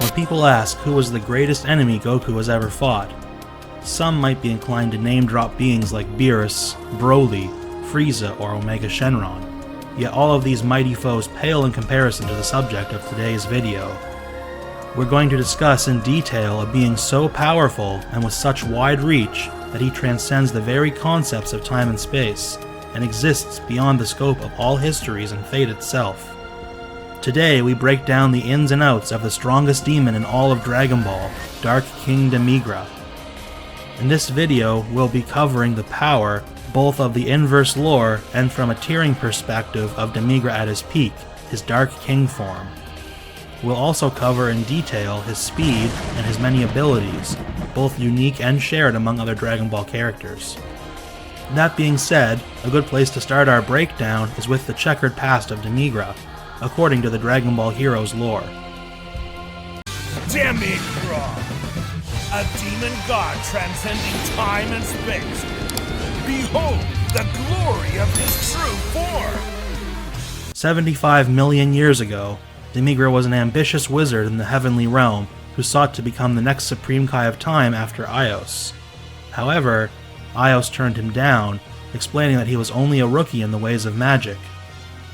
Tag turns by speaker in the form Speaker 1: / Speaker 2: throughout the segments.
Speaker 1: When people ask who was the greatest enemy Goku has ever fought, some might be inclined to name-drop beings like Beerus, Broly, Frieza, or Omega Shenron. Yet all of these mighty foes pale in comparison to the subject of today's video. We're going to discuss in detail a being so powerful and with such wide reach that he transcends the very concepts of time and space, and exists beyond the scope of all histories and fate itself. Today we break down the ins and outs of the strongest demon in all of Dragon Ball, Dark King Demigra. In this video we'll be covering the power both of the inverse lore and from a tiering perspective of Demigra at his peak, his Dark King form. We'll also cover in detail his speed and his many abilities, both unique and shared among other Dragon Ball characters. That being said, a good place to start our breakdown is with the checkered past of Demigra, according to the Dragon Ball Heroes lore.
Speaker 2: Demigra, a demon god transcending time and space. Behold the glory of his true form!
Speaker 1: 75 million years ago, Demigra was an ambitious wizard in the heavenly realm who sought to become the next Supreme Kai of Time after Eos. However, Eos turned him down, explaining that he was only a rookie in the ways of magic.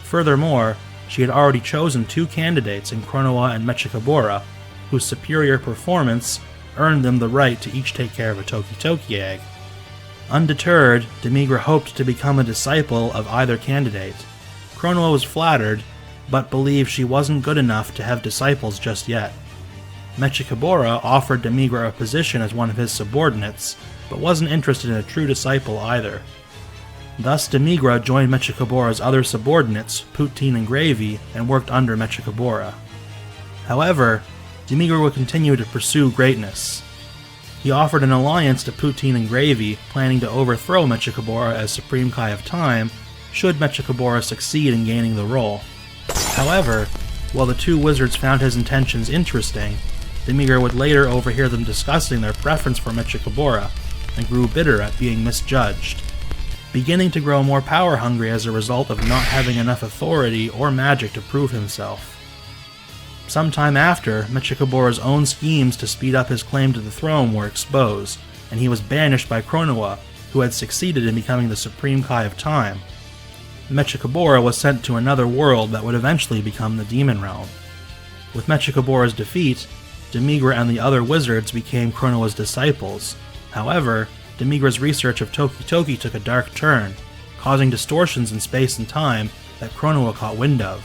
Speaker 1: Furthermore, she had already chosen two candidates in Chronoa and Mechikabura, whose superior performance earned them the right to each take care of a Toki Toki egg. Undeterred, Demigra hoped to become a disciple of either candidate. Chronoa was flattered, but believed she wasn't good enough to have disciples just yet. Mechikabura offered Demigra a position as one of his subordinates, but wasn't interested in a true disciple either. Thus Demigra joined Mechikabura's other subordinates, Poutine and Gravy, and worked under Mechikabura. However, Demigra would continue to pursue greatness. He offered an alliance to Poutine and Gravy, planning to overthrow Mechikabura as Supreme Kai of Time, should Mechikabura succeed in gaining the role. However, while the two wizards found his intentions interesting, Demigra would later overhear them discussing their preference for Mechikabura, and grew bitter at being misjudged. Beginning to grow more power-hungry as a result of not having enough authority or magic to prove himself. Sometime after, Mechikabura's own schemes to speed up his claim to the throne were exposed, and he was banished by Chronoa, who had succeeded in becoming the Supreme Kai of Time. Mechikabura was sent to another world that would eventually become the Demon Realm. With Mechikabura's defeat, Demigra and the other wizards became Chronoa's disciples. However, Demigra's research of Toki Toki took a dark turn, causing distortions in space and time that Chronoa caught wind of.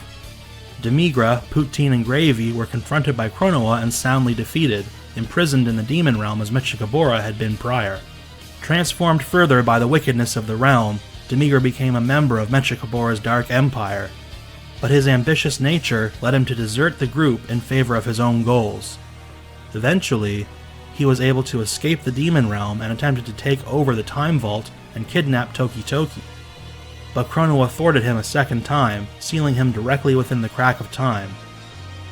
Speaker 1: Demigra, Poutine, and Gravy were confronted by Chronoa and soundly defeated, imprisoned in the Demon Realm as Mechikabura had been prior. Transformed further by the wickedness of the realm, Demigra became a member of Mechikabura's Dark Empire, but his ambitious nature led him to desert the group in favor of his own goals. Eventually, he was able to escape the Demon Realm and attempted to take over the Time Vault and kidnap Toki Toki. But Chronoa thwarted him a second time, sealing him directly within the crack of time.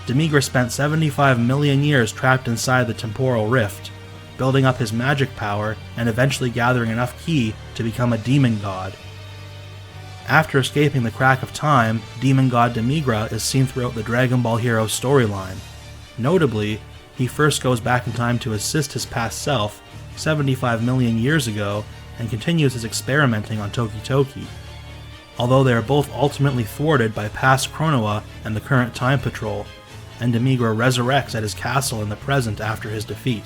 Speaker 1: Demigra spent 75 million years trapped inside the temporal rift, building up his magic power and eventually gathering enough ki to become a demon god. After escaping the crack of time, demon god Demigra is seen throughout the Dragon Ball Heroes storyline. Notably, he first goes back in time to assist his past self, 75 million years ago, and continues his experimenting on Toki Toki. Although they are both ultimately thwarted by past Chronoa and the current Time Patrol, and Demigra resurrects at his castle in the present after his defeat.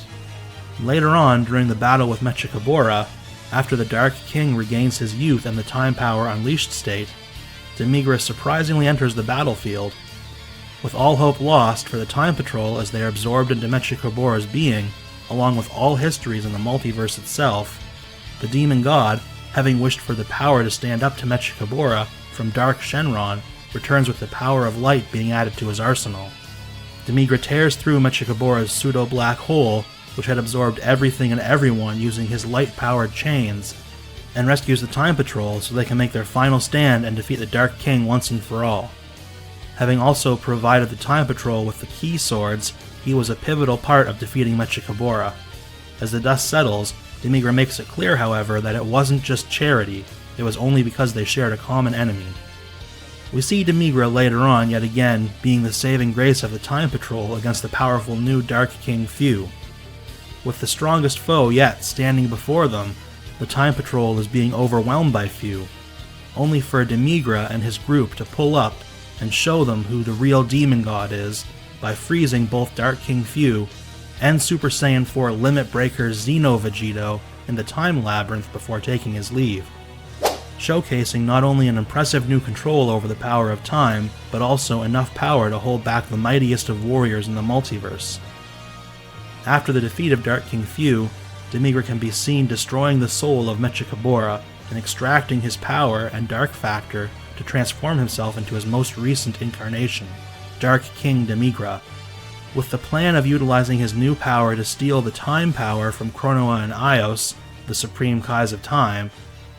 Speaker 1: Later on, during the battle with Mechikabura, after the Dark King regains his youth and the Time Power Unleashed state, Demigra surprisingly enters the battlefield. With all hope lost for the Time Patrol as they are absorbed into Mechikabura's being, along with all histories in the multiverse itself, the Demon God, having wished for the power to stand up to Mechikabura from Dark Shenron, returns with the power of light being added to his arsenal. Demigra tears through Mechikabura's pseudo-black hole, which had absorbed everything and everyone using his light-powered chains, and rescues the Time Patrol so they can make their final stand and defeat the Dark King once and for all. Having also provided the Time Patrol with the Ki Swords, he was a pivotal part of defeating Mechikabura. As the dust settles, Demigra makes it clear, however, that it wasn't just charity, it was only because they shared a common enemy. We see Demigra later on yet again being the saving grace of the Time Patrol against the powerful new Dark King Few. With the strongest foe yet standing before them, the Time Patrol is being overwhelmed by Few, only for Demigra and his group to pull up and show them who the real demon god is by freezing both Dark King Few and Super Saiyan 4 Limit Breaker Xeno Vegito in the Time Labyrinth before taking his leave, showcasing not only an impressive new control over the power of time, but also enough power to hold back the mightiest of warriors in the multiverse. After the defeat of Dark King Few, Demigra can be seen destroying the soul of Mechikabura and extracting his power and dark factor to transform himself into his most recent incarnation, Dark King Demigra, with the plan of utilizing his new power to steal the time power from Chronoa and Ios, the Supreme Kais of Time,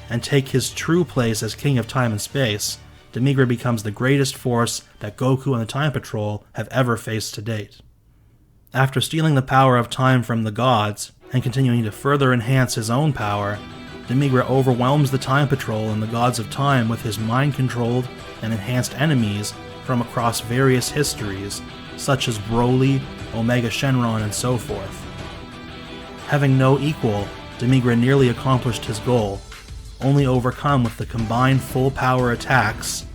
Speaker 1: and take his true place as King of Time and Space. Demigra becomes the greatest force that Goku and the Time Patrol have ever faced to date. After stealing the power of time from the gods, and continuing to further enhance his own power, Demigra overwhelms the Time Patrol and the gods of time with his mind-controlled and enhanced enemies from across various histories, such as Broly, Omega Shenron, and so forth. Having no equal, Demigra nearly accomplished his goal, only overcome with the combined full-power attacks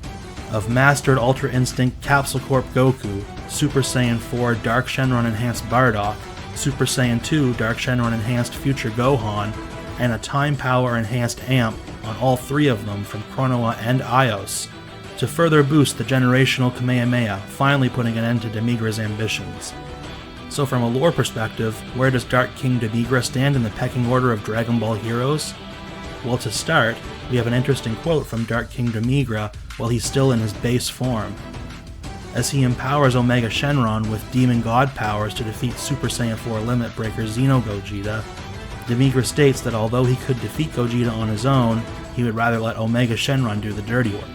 Speaker 1: of Mastered Ultra Instinct Capsule Corp Goku, Super Saiyan 4 Dark Shenron Enhanced Bardock, Super Saiyan 2 Dark Shenron Enhanced Future Gohan, and a Time Power Enhanced Amp on all three of them from Chronoa and Ios, to further boost the generational Kamehameha, finally putting an end to Demigra's ambitions. So from a lore perspective, where does Dark King Demigra stand in the pecking order of Dragon Ball heroes? Well, to start, we have an interesting quote from Dark King Demigra while he's still in his base form. As he empowers Omega Shenron with demon god powers to defeat Super Saiyan 4 Limit Breaker Xeno Gogeta, Demigra states that although he could defeat Gogeta on his own, he would rather let Omega Shenron do the dirty work.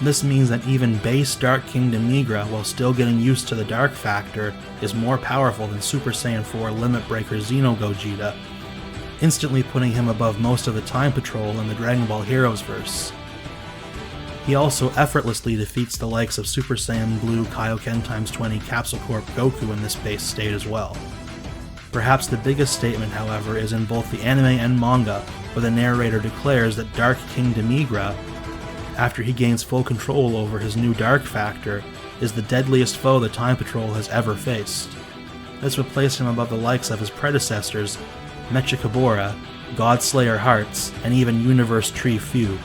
Speaker 1: This means that even base Dark King Demigra, while still getting used to the Dark Factor, is more powerful than Super Saiyan 4 Limit Breaker Xeno Gogeta, instantly putting him above most of the Time Patrol in the Dragon Ball Heroes verse. He also effortlessly defeats the likes of Super Saiyan Blue Kaioken x20 Capsule Corp Goku in this base state as well. Perhaps the biggest statement, however, is in both the anime and manga, where the narrator declares that Dark King Demigra, after he gains full control over his new Dark Factor, is the deadliest foe the Time Patrol has ever faced. This would place him above the likes of his predecessors, Mechikabura, Godslayer Hearts, and even Universe Tree Few,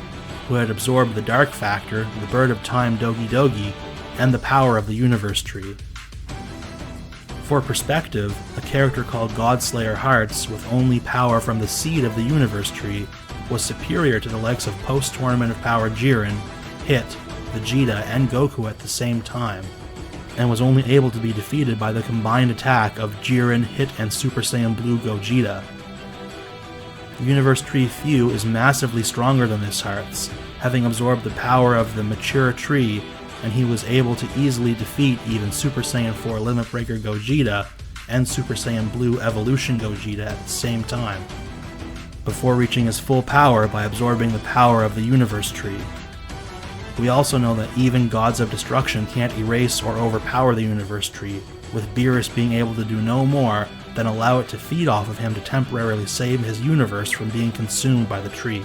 Speaker 1: who had absorbed the Dark Factor, the Bird of Time Dogi Dogi, and the power of the Universe Tree. For perspective, a character called Godslayer Hearts, with only power from the seed of the Universe Tree, was superior to the likes of post-Tournament of Power Jiren, Hit, Vegeta, and Goku at the same time, and was only able to be defeated by the combined attack of Jiren, Hit, and Super Saiyan Blue Gogeta. Universe Tree Few is massively stronger than this Hearts, having absorbed the power of the mature tree, and he was able to easily defeat even Super Saiyan 4 Limit Breaker Gogeta and Super Saiyan Blue Evolution Gogeta at the same time, before reaching his full power by absorbing the power of the Universe Tree. We also know that even Gods of Destruction can't erase or overpower the Universe Tree, with Beerus being able to do no more than allow it to feed off of him to temporarily save his universe from being consumed by the tree.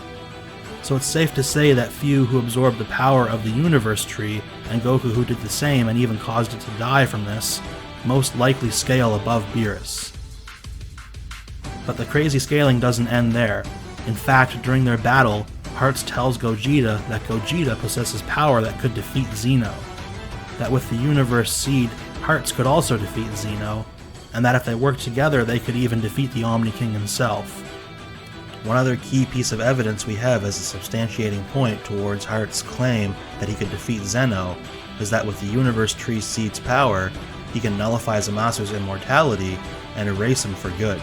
Speaker 1: So it's safe to say that Few, who absorbed the power of the Universe Tree, and Goku, who did the same and even caused it to die from this, most likely scale above Beerus. But the crazy scaling doesn't end there. In fact, during their battle, Hearts tells Gogeta that Gogeta possesses power that could defeat Xeno, that with the Universe Seed, Hearts could also defeat Xeno, and that if they worked together they could even defeat the Omni King himself. One other key piece of evidence we have as a substantiating point towards Hearts' claim that he could defeat Zeno is that with the Universe Tree Seed's power, he can nullify Zamasu's immortality and erase him for good.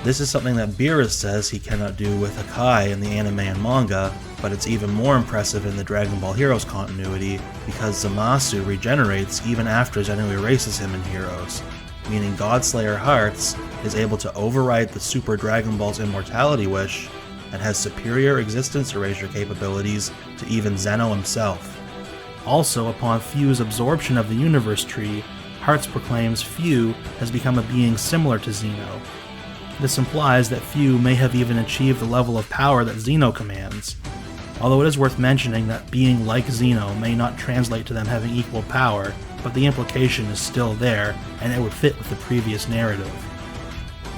Speaker 1: This is something that Beerus says he cannot do with Hakai in the anime and manga, but it's even more impressive in the Dragon Ball Heroes continuity because Zamasu regenerates even after Zeno erases him in Heroes, meaning Godslayer Hearts is able to override the Super Dragon Ball's immortality wish and has superior existence erasure capabilities to even Zeno himself. Also, upon Few's absorption of the universe tree, Hearts proclaims Few has become a being similar to Xeno. This implies that Few may have even achieved the level of power that Xeno commands, although it is worth mentioning that being like Xeno may not translate to them having equal power, but the implication is still there, and it would fit with the previous narrative.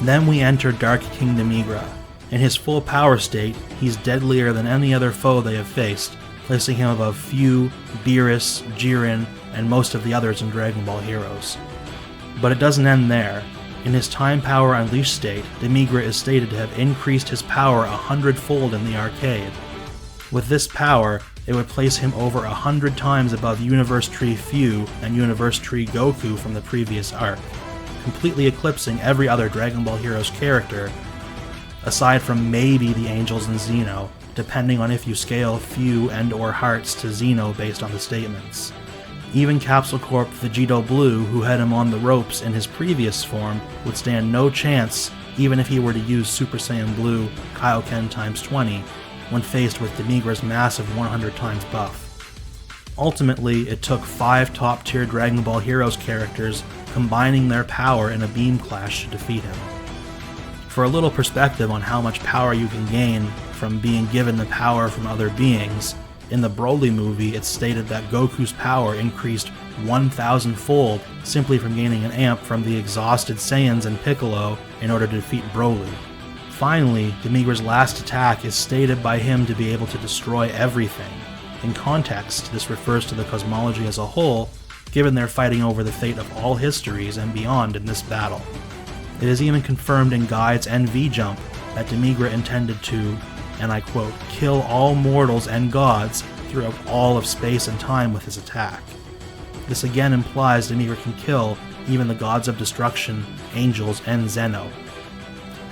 Speaker 1: Then we enter Dark King Demigra. In his full power state, he's deadlier than any other foe they have faced, placing him above Few, Beerus, Jiren, and most of the others in Dragon Ball Heroes. But it doesn't end there. In his Time Power Unleashed state, Demigra is stated to have increased his power 100-fold in the arcade. With this power, it would place him over 100 times above Universe Tree Few and Universe Tree Goku from the previous arc, completely eclipsing every other Dragon Ball Heroes character, aside from maybe the Angels and Xeno, depending on if you scale Few and or Hearts to Xeno based on the statements. Even Capsule Corp Vegito Blue, who had him on the ropes in his previous form, would stand no chance even if he were to use Super Saiyan Blue Kaioken times 20 when faced with Demigra's massive 100 times buff. Ultimately, it took 5 top-tier Dragon Ball Heroes characters combining their power in a beam clash to defeat him. For a little perspective on how much power you can gain from being given the power from other beings, in the Broly movie it's stated that Goku's power increased 1,000-fold simply from gaining an amp from the exhausted Saiyans and Piccolo in order to defeat Broly. Finally, Demigra's last attack is stated by him to be able to destroy everything. In context, this refers to the Cosmology as a whole, given they're fighting over the fate of all histories and beyond in this battle. It is even confirmed in Guide's NV Jump that Demigra intended to, and I quote, kill all mortals and gods throughout all of space and time with his attack. This again implies Demigra can kill even the gods of destruction, angels, and Xeno,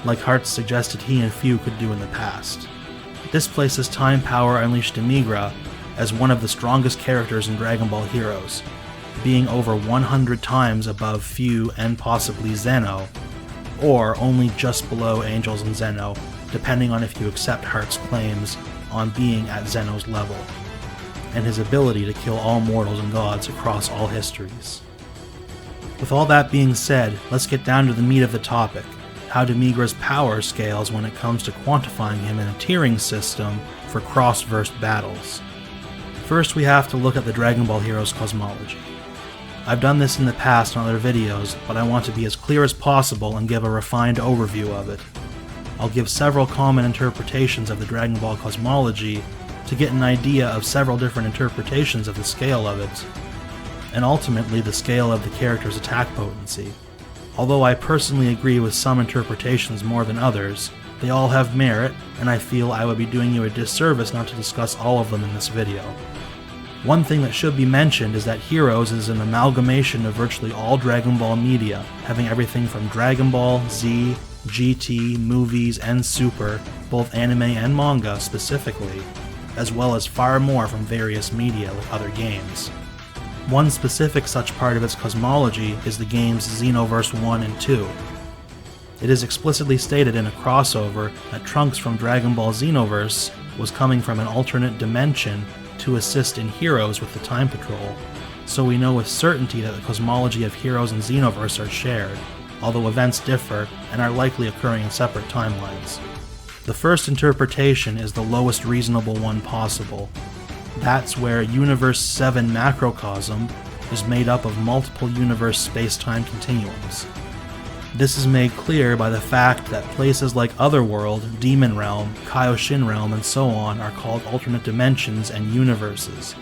Speaker 1: like Hearts suggested he and Few could do in the past. This places Time Power Unleashed Demigra as one of the strongest characters in Dragon Ball Heroes, being over 100 times above Few and possibly Xeno, or only just below Angels and Xeno, depending on if you accept Heart's claims on being at Xeno's level, and his ability to kill all mortals and gods across all histories. With all that being said, let's get down to the meat of the topic, how Demigra's power scales when it comes to quantifying him in a tiering system for cross-verse battles. First, we have to look at the Dragon Ball Heroes Cosmology. I've done this in the past on other videos, but I want to be as clear as possible and give a refined overview of it. I'll give several common interpretations of the Dragon Ball Cosmology to get an idea of several different interpretations of the scale of it, and ultimately the scale of the character's attack potency. Although I personally agree with some interpretations more than others, they all have merit, and I feel I would be doing you a disservice not to discuss all of them in this video. One thing that should be mentioned is that Heroes is an amalgamation of virtually all Dragon Ball media, having everything from Dragon Ball, Z, GT, movies, and Super, both anime and manga specifically, as well as far more from various media like other games. One specific such part of its cosmology is the games Xenoverse 1 and 2. It is explicitly stated in a crossover that Trunks from Dragon Ball Xenoverse was coming from an alternate dimension to assist in Heroes with the Time Patrol, so we know with certainty that the cosmology of Heroes and Xenoverse are shared, although events differ and are likely occurring in separate timelines. The first interpretation is the lowest reasonable one possible. That's where Universe 7 Macrocosm is made up of multiple universe space-time continuums. This is made clear by the fact that places like Otherworld, Demon Realm, Kaioshin Realm, and so on are called alternate dimensions and universes.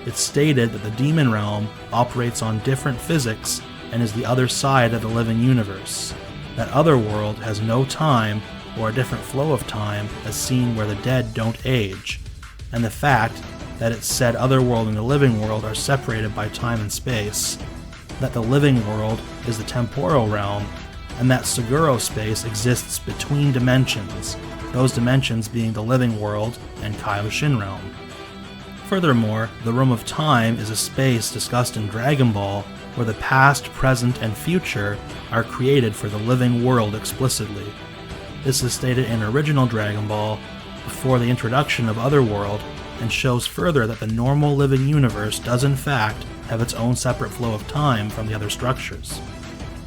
Speaker 1: It's stated that the Demon Realm operates on different physics and is the other side of the living universe. That Otherworld has no time or a different flow of time as seen where the dead don't age, and the fact that it's said Otherworld and the living world are separated by time and space, that the living world is the temporal realm, and that Seguro space exists between dimensions, those dimensions being the living world and Kaioshin realm. Furthermore, the Room of Time is a space discussed in Dragon Ball where the past, present, and future are created for the living world explicitly. This is stated in original Dragon Ball before the introduction of Otherworld, and shows further that the normal living universe does in fact have its own separate flow of time from the other structures.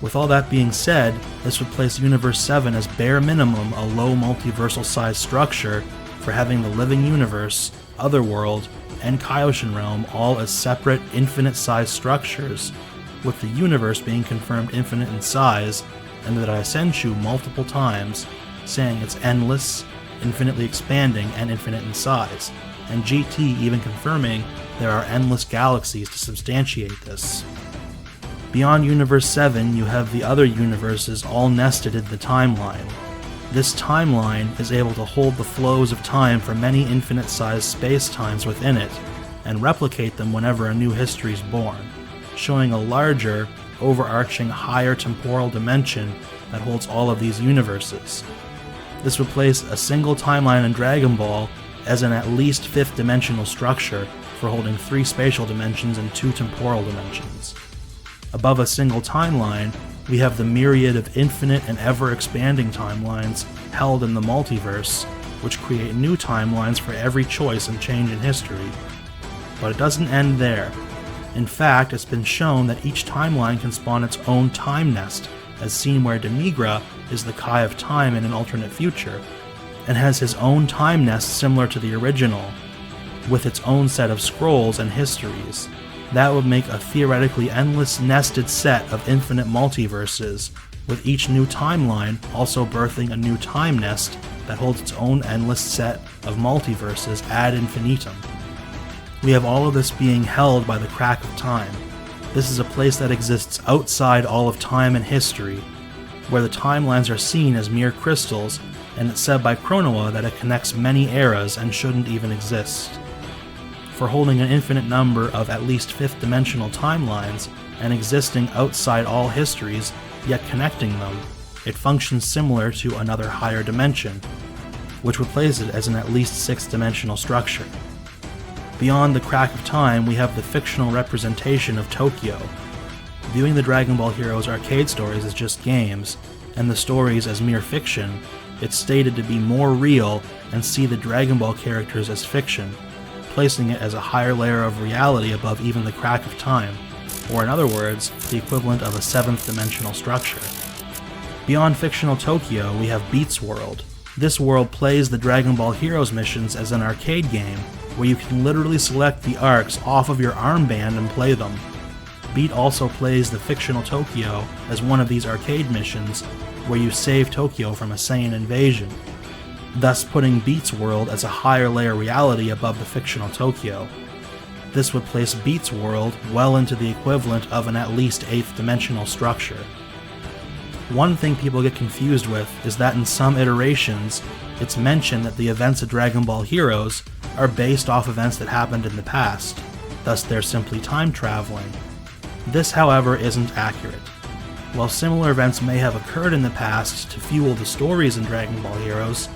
Speaker 1: With all that being said, this would place Universe 7 as bare minimum a low multiversal size structure for having the living universe, Otherworld, and Kaioshin Realm all as separate infinite size structures, with the universe being confirmed infinite in size, and the Daisenshu multiple times, saying it's endless, infinitely expanding, and infinite in size, and GT even confirming there are endless galaxies to substantiate this. Beyond Universe 7, you have the other universes all nested in the timeline. This timeline is able to hold the flows of time for many infinite-sized space-times within it, and replicate them whenever a new history is born, showing a larger, overarching higher temporal dimension that holds all of these universes. This would place a single timeline in Dragon Ball as an at least fifth dimensional structure for holding 3 spatial dimensions and 2 temporal dimensions. Above a single timeline, we have the myriad of infinite and ever-expanding timelines held in the multiverse, which create new timelines for every choice and change in history. But it doesn't end there. In fact, it's been shown that each timeline can spawn its own time nest, as seen where Demigra is the Kai of Time in an alternate future, and has his own time nest similar to the original, with its own set of scrolls and histories. That would make a theoretically endless nested set of infinite multiverses, with each new timeline also birthing a new time nest that holds its own endless set of multiverses ad infinitum. We have all of this being held by the crack of time. This is a place that exists outside all of time and history, where the timelines are seen as mere crystals, and it's said by Chronoa that it connects many eras and shouldn't even exist. For holding an infinite number of at least fifth-dimensional timelines and existing outside all histories, yet connecting them, it functions similar to another higher dimension, which would place it as an at least sixth-dimensional structure. Beyond the crack of time, we have the fictional representation of Tokyo. Viewing the Dragon Ball Heroes arcade stories as just games, and the stories as mere fiction, it's stated to be more real and see the Dragon Ball characters as fiction, placing it as a higher layer of reality above even the crack of time, or in other words, the equivalent of a seventh-dimensional structure. Beyond fictional Tokyo, we have Beats World. This world plays the Dragon Ball Heroes missions as an arcade game, where you can literally select the arcs off of your armband and play them. Beat also plays the fictional Tokyo as one of these arcade missions, where you save Tokyo from a Saiyan invasion, thus putting Beats World as a higher layer reality above the fictional Tokyo. This would place Beats World well into the equivalent of an at least 8th dimensional structure. One thing people get confused with is that in some iterations, it's mentioned that the events of Dragon Ball Heroes are based off events that happened in the past, thus they're simply time traveling. This, however, isn't accurate. While similar events may have occurred in the past to fuel the stories in Dragon Ball Heroes,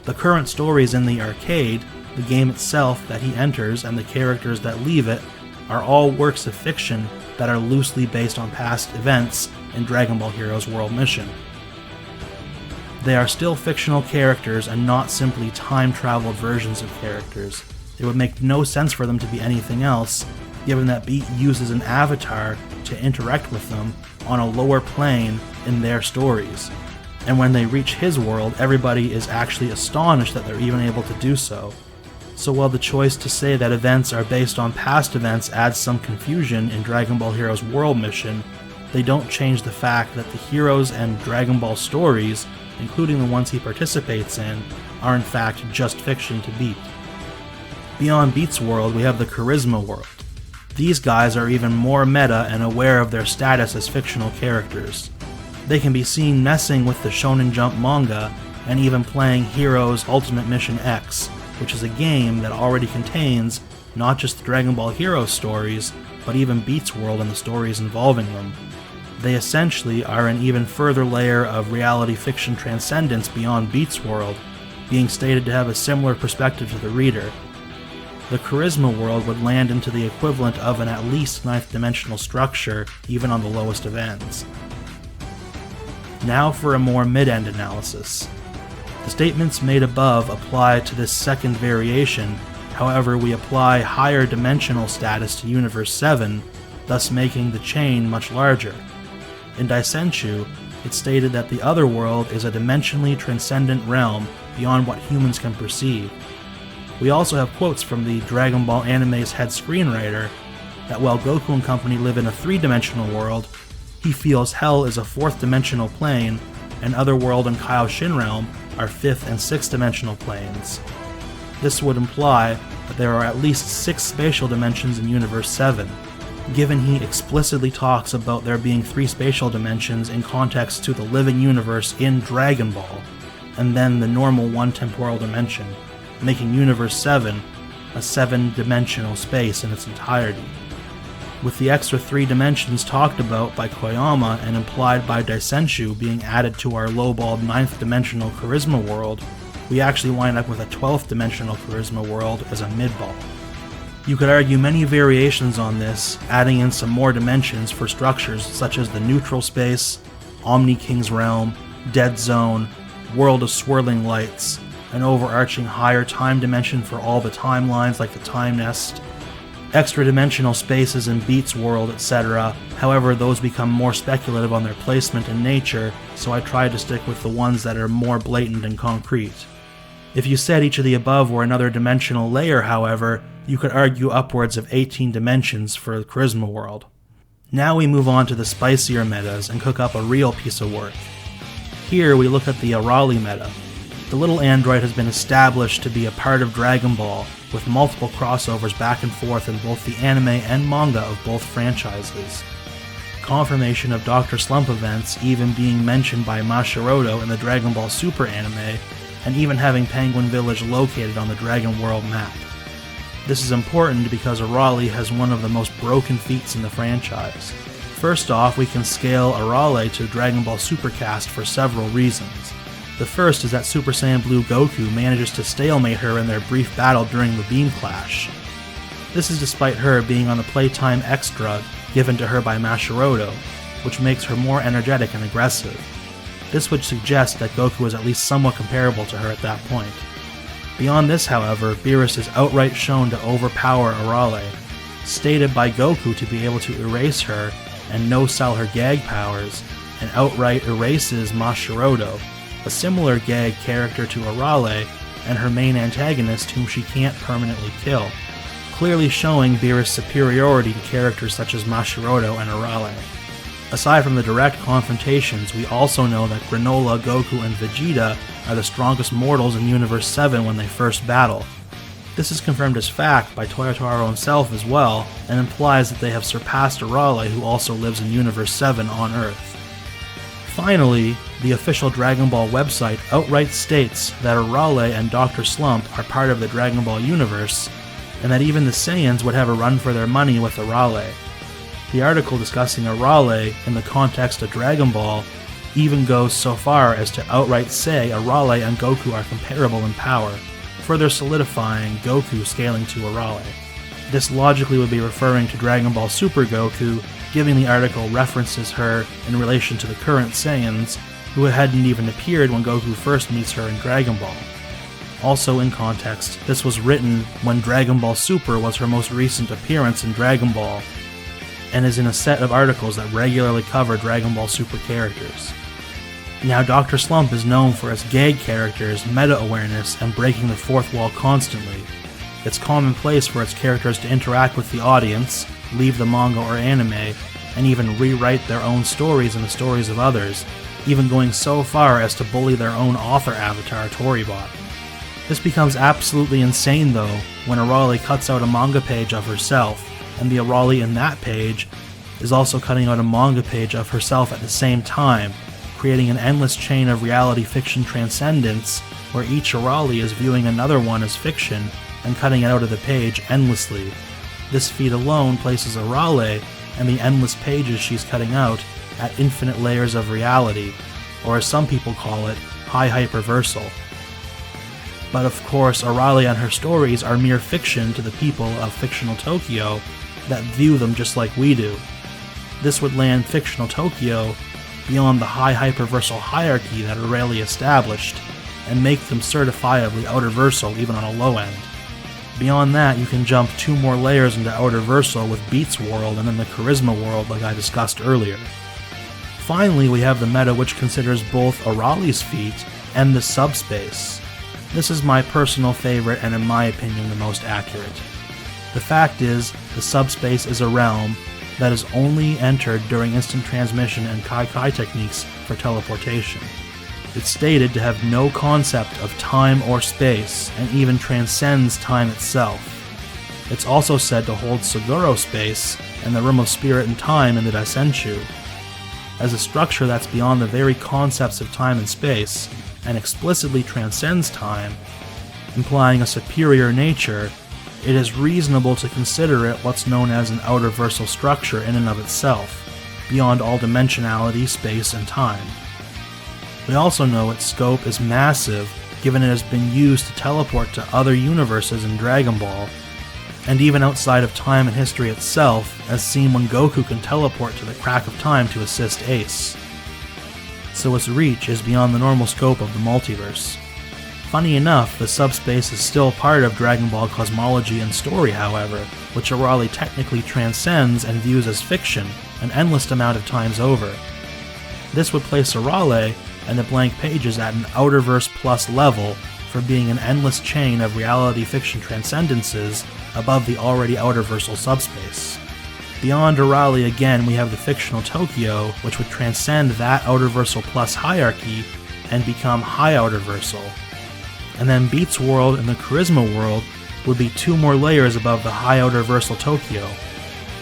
Speaker 1: the current stories in the arcade, the game itself that he enters, and the characters that leave it are all works of fiction that are loosely based on past events in Dragon Ball Heroes World Mission. They are still fictional characters and not simply time-traveled versions of characters. It would make no sense for them to be anything else, given that Beat uses an avatar to interact with them on a lower plane in their stories. And when they reach his world, everybody is actually astonished that they're even able to do so. So while the choice to say that events are based on past events adds some confusion in Dragon Ball Heroes World Mission, they don't change the fact that the Heroes and Dragon Ball stories, including the ones he participates in, are in fact just fiction to Beat. Beyond Beat's world, we have the Charisma world. These guys are even more meta and aware of their status as fictional characters. They can be seen messing with the Shonen Jump manga and even playing Heroes Ultimate Mission X, which is a game that already contains not just the Dragon Ball Heroes stories, but even Beat's world and the stories involving them. They essentially are an even further layer of reality fiction transcendence beyond Beat's world, being stated to have a similar perspective to the reader. The Charisma world would land into the equivalent of an at least 9th dimensional structure, even on the lowest of ends. Now for a more mid-end analysis. The statements made above apply to this second variation, However, we apply higher dimensional status to Universe 7, thus making the chain much larger. In Daisenshu, it's stated that the other world is a dimensionally transcendent realm beyond what humans can perceive. We also have quotes from the Dragon Ball anime's head screenwriter that while Goku and company live in a 3-dimensional world, he feels Hell is a 4th-dimensional plane, and Otherworld and Kaioshin Realm are 5th and 6th-dimensional planes. This would imply that there are at least 6 spatial dimensions in Universe 7, given he explicitly talks about there being 3 spatial dimensions in context to the living universe in Dragon Ball, and then the normal 1 temporal dimension, making Universe 7 a 7-dimensional space in its entirety. With the extra 3 dimensions talked about by Koyama and implied by Daisenshu being added to our lowballed 9th-dimensional Charisma world, we actually wind up with a 12th-dimensional Charisma world as a midball. You could argue many variations on this, adding in some more dimensions for structures such as the Neutral Space, Omni King's Realm, Dead Zone, World of Swirling Lights, an overarching higher time dimension for all the timelines like the Time Nest, extra dimensional spaces in Beats World, etc. However, those become more speculative on their placement and nature, so I tried to stick with the ones that are more blatant and concrete. If you said each of the above were another dimensional layer, however, you could argue upwards of 18 dimensions for the Charisma world. Now we move on to the spicier metas and cook up a real piece of work. Here we look at the Arale meta. The little android has been established to be a part of Dragon Ball, with multiple crossovers back and forth in both the anime and manga of both franchises. Confirmation of Dr. Slump events even being mentioned by Mashiroto in the Dragon Ball Super anime, and even having Penguin Village located on the Dragon World map. This is important because Arale has one of the most broken feats in the franchise. First off, we can scale Arale to Dragon Ball Supercast for several reasons. The first is that Super Saiyan Blue Goku manages to stalemate her in their brief battle during the Beam Clash. This is despite her being on the Playtime X drug given to her by Mashiroto, which makes her more energetic and aggressive. This would suggest that Goku is at least somewhat comparable to her at that point. Beyond this, however, Beerus is outright shown to overpower Arale, stated by Goku to be able to erase her and no-sell her gag powers, and outright erases Mashiroto, a similar gag character to Arale, and her main antagonist whom she can't permanently kill, clearly showing Beerus' superiority to characters such as Mashiroto and Arale. Aside from the direct confrontations, we also know that Granola, Goku, and Vegeta are the strongest mortals in Universe 7 when they first battle. This is confirmed as fact by Toyotaro himself as well, and implies that they have surpassed Arale, who also lives in Universe 7 on Earth. Finally, the official Dragon Ball website outright states that Arale and Dr. Slump are part of the Dragon Ball universe, and that even the Saiyans would have a run for their money with Arale. The article discussing Arale in the context of Dragon Ball even goes so far as to outright say Arale and Goku are comparable in power, further solidifying Goku scaling to Arale. This logically would be referring to Dragon Ball Super Goku, giving the article references her in relation to the current Saiyans, who hadn't even appeared when Goku first meets her in Dragon Ball. Also in context, this was written when Dragon Ball Super was her most recent appearance in Dragon Ball, and is in a set of articles that regularly cover Dragon Ball Super characters. Now, Dr. Slump is known for its gag characters, meta-awareness, and breaking the fourth wall constantly. It's commonplace for its characters to interact with the audience, leave the manga or anime, and even rewrite their own stories and the stories of others, even going so far as to bully their own author avatar, Toribot. This becomes absolutely insane though, when Arale cuts out a manga page of herself, and the Arale in that page is also cutting out a manga page of herself at the same time, creating an endless chain of reality fiction transcendence where each Arale is viewing another one as fiction and cutting it out of the page endlessly. This feat alone places Arale and the endless pages she's cutting out at infinite layers of reality, or as some people call it, high hyperversal. But of course, Arale and her stories are mere fiction to the people of fictional Tokyo that view them just like we do. This would land fictional Tokyo beyond the high hyperversal hierarchy that Arale established, and make them certifiably outerversal even on a low end. Beyond that, you can jump 2 more layers into Outer Versal with Beats World and then the Charisma World like I discussed earlier. Finally, we have the meta which considers both Arale's feat and the Subspace. This is my personal favorite and in my opinion the most accurate. The fact is, the Subspace is a realm that is only entered during instant transmission and Kai techniques for teleportation. It's stated to have no concept of time or space, and even transcends time itself. It's also said to hold Seguro space and the Room of Spirit and Time in the Daisenshu. As a structure that's beyond the very concepts of time and space, and explicitly transcends time, implying a superior nature, it is reasonable to consider it what's known as an outer versal structure in and of itself, beyond all dimensionality, space, and time. We also know its scope is massive, given it has been used to teleport to other universes in Dragon Ball, and even outside of time and history itself, as seen when Goku can teleport to the crack of time to assist Ace. So its reach is beyond the normal scope of the multiverse. Funny enough, the Subspace is still part of Dragon Ball Cosmology and story, however, which Arale technically transcends and views as fiction an endless amount of times over. This would place Arale and the blank pages at an Outerverse Plus level for being an endless chain of reality fiction transcendences above the already Outerversal Subspace. Beyond Arale again, we have the fictional Tokyo, which would transcend that Outerversal Plus hierarchy and become High Outerversal. And then Beats World and the Charisma World would be 2 more layers above the High Outerversal Tokyo.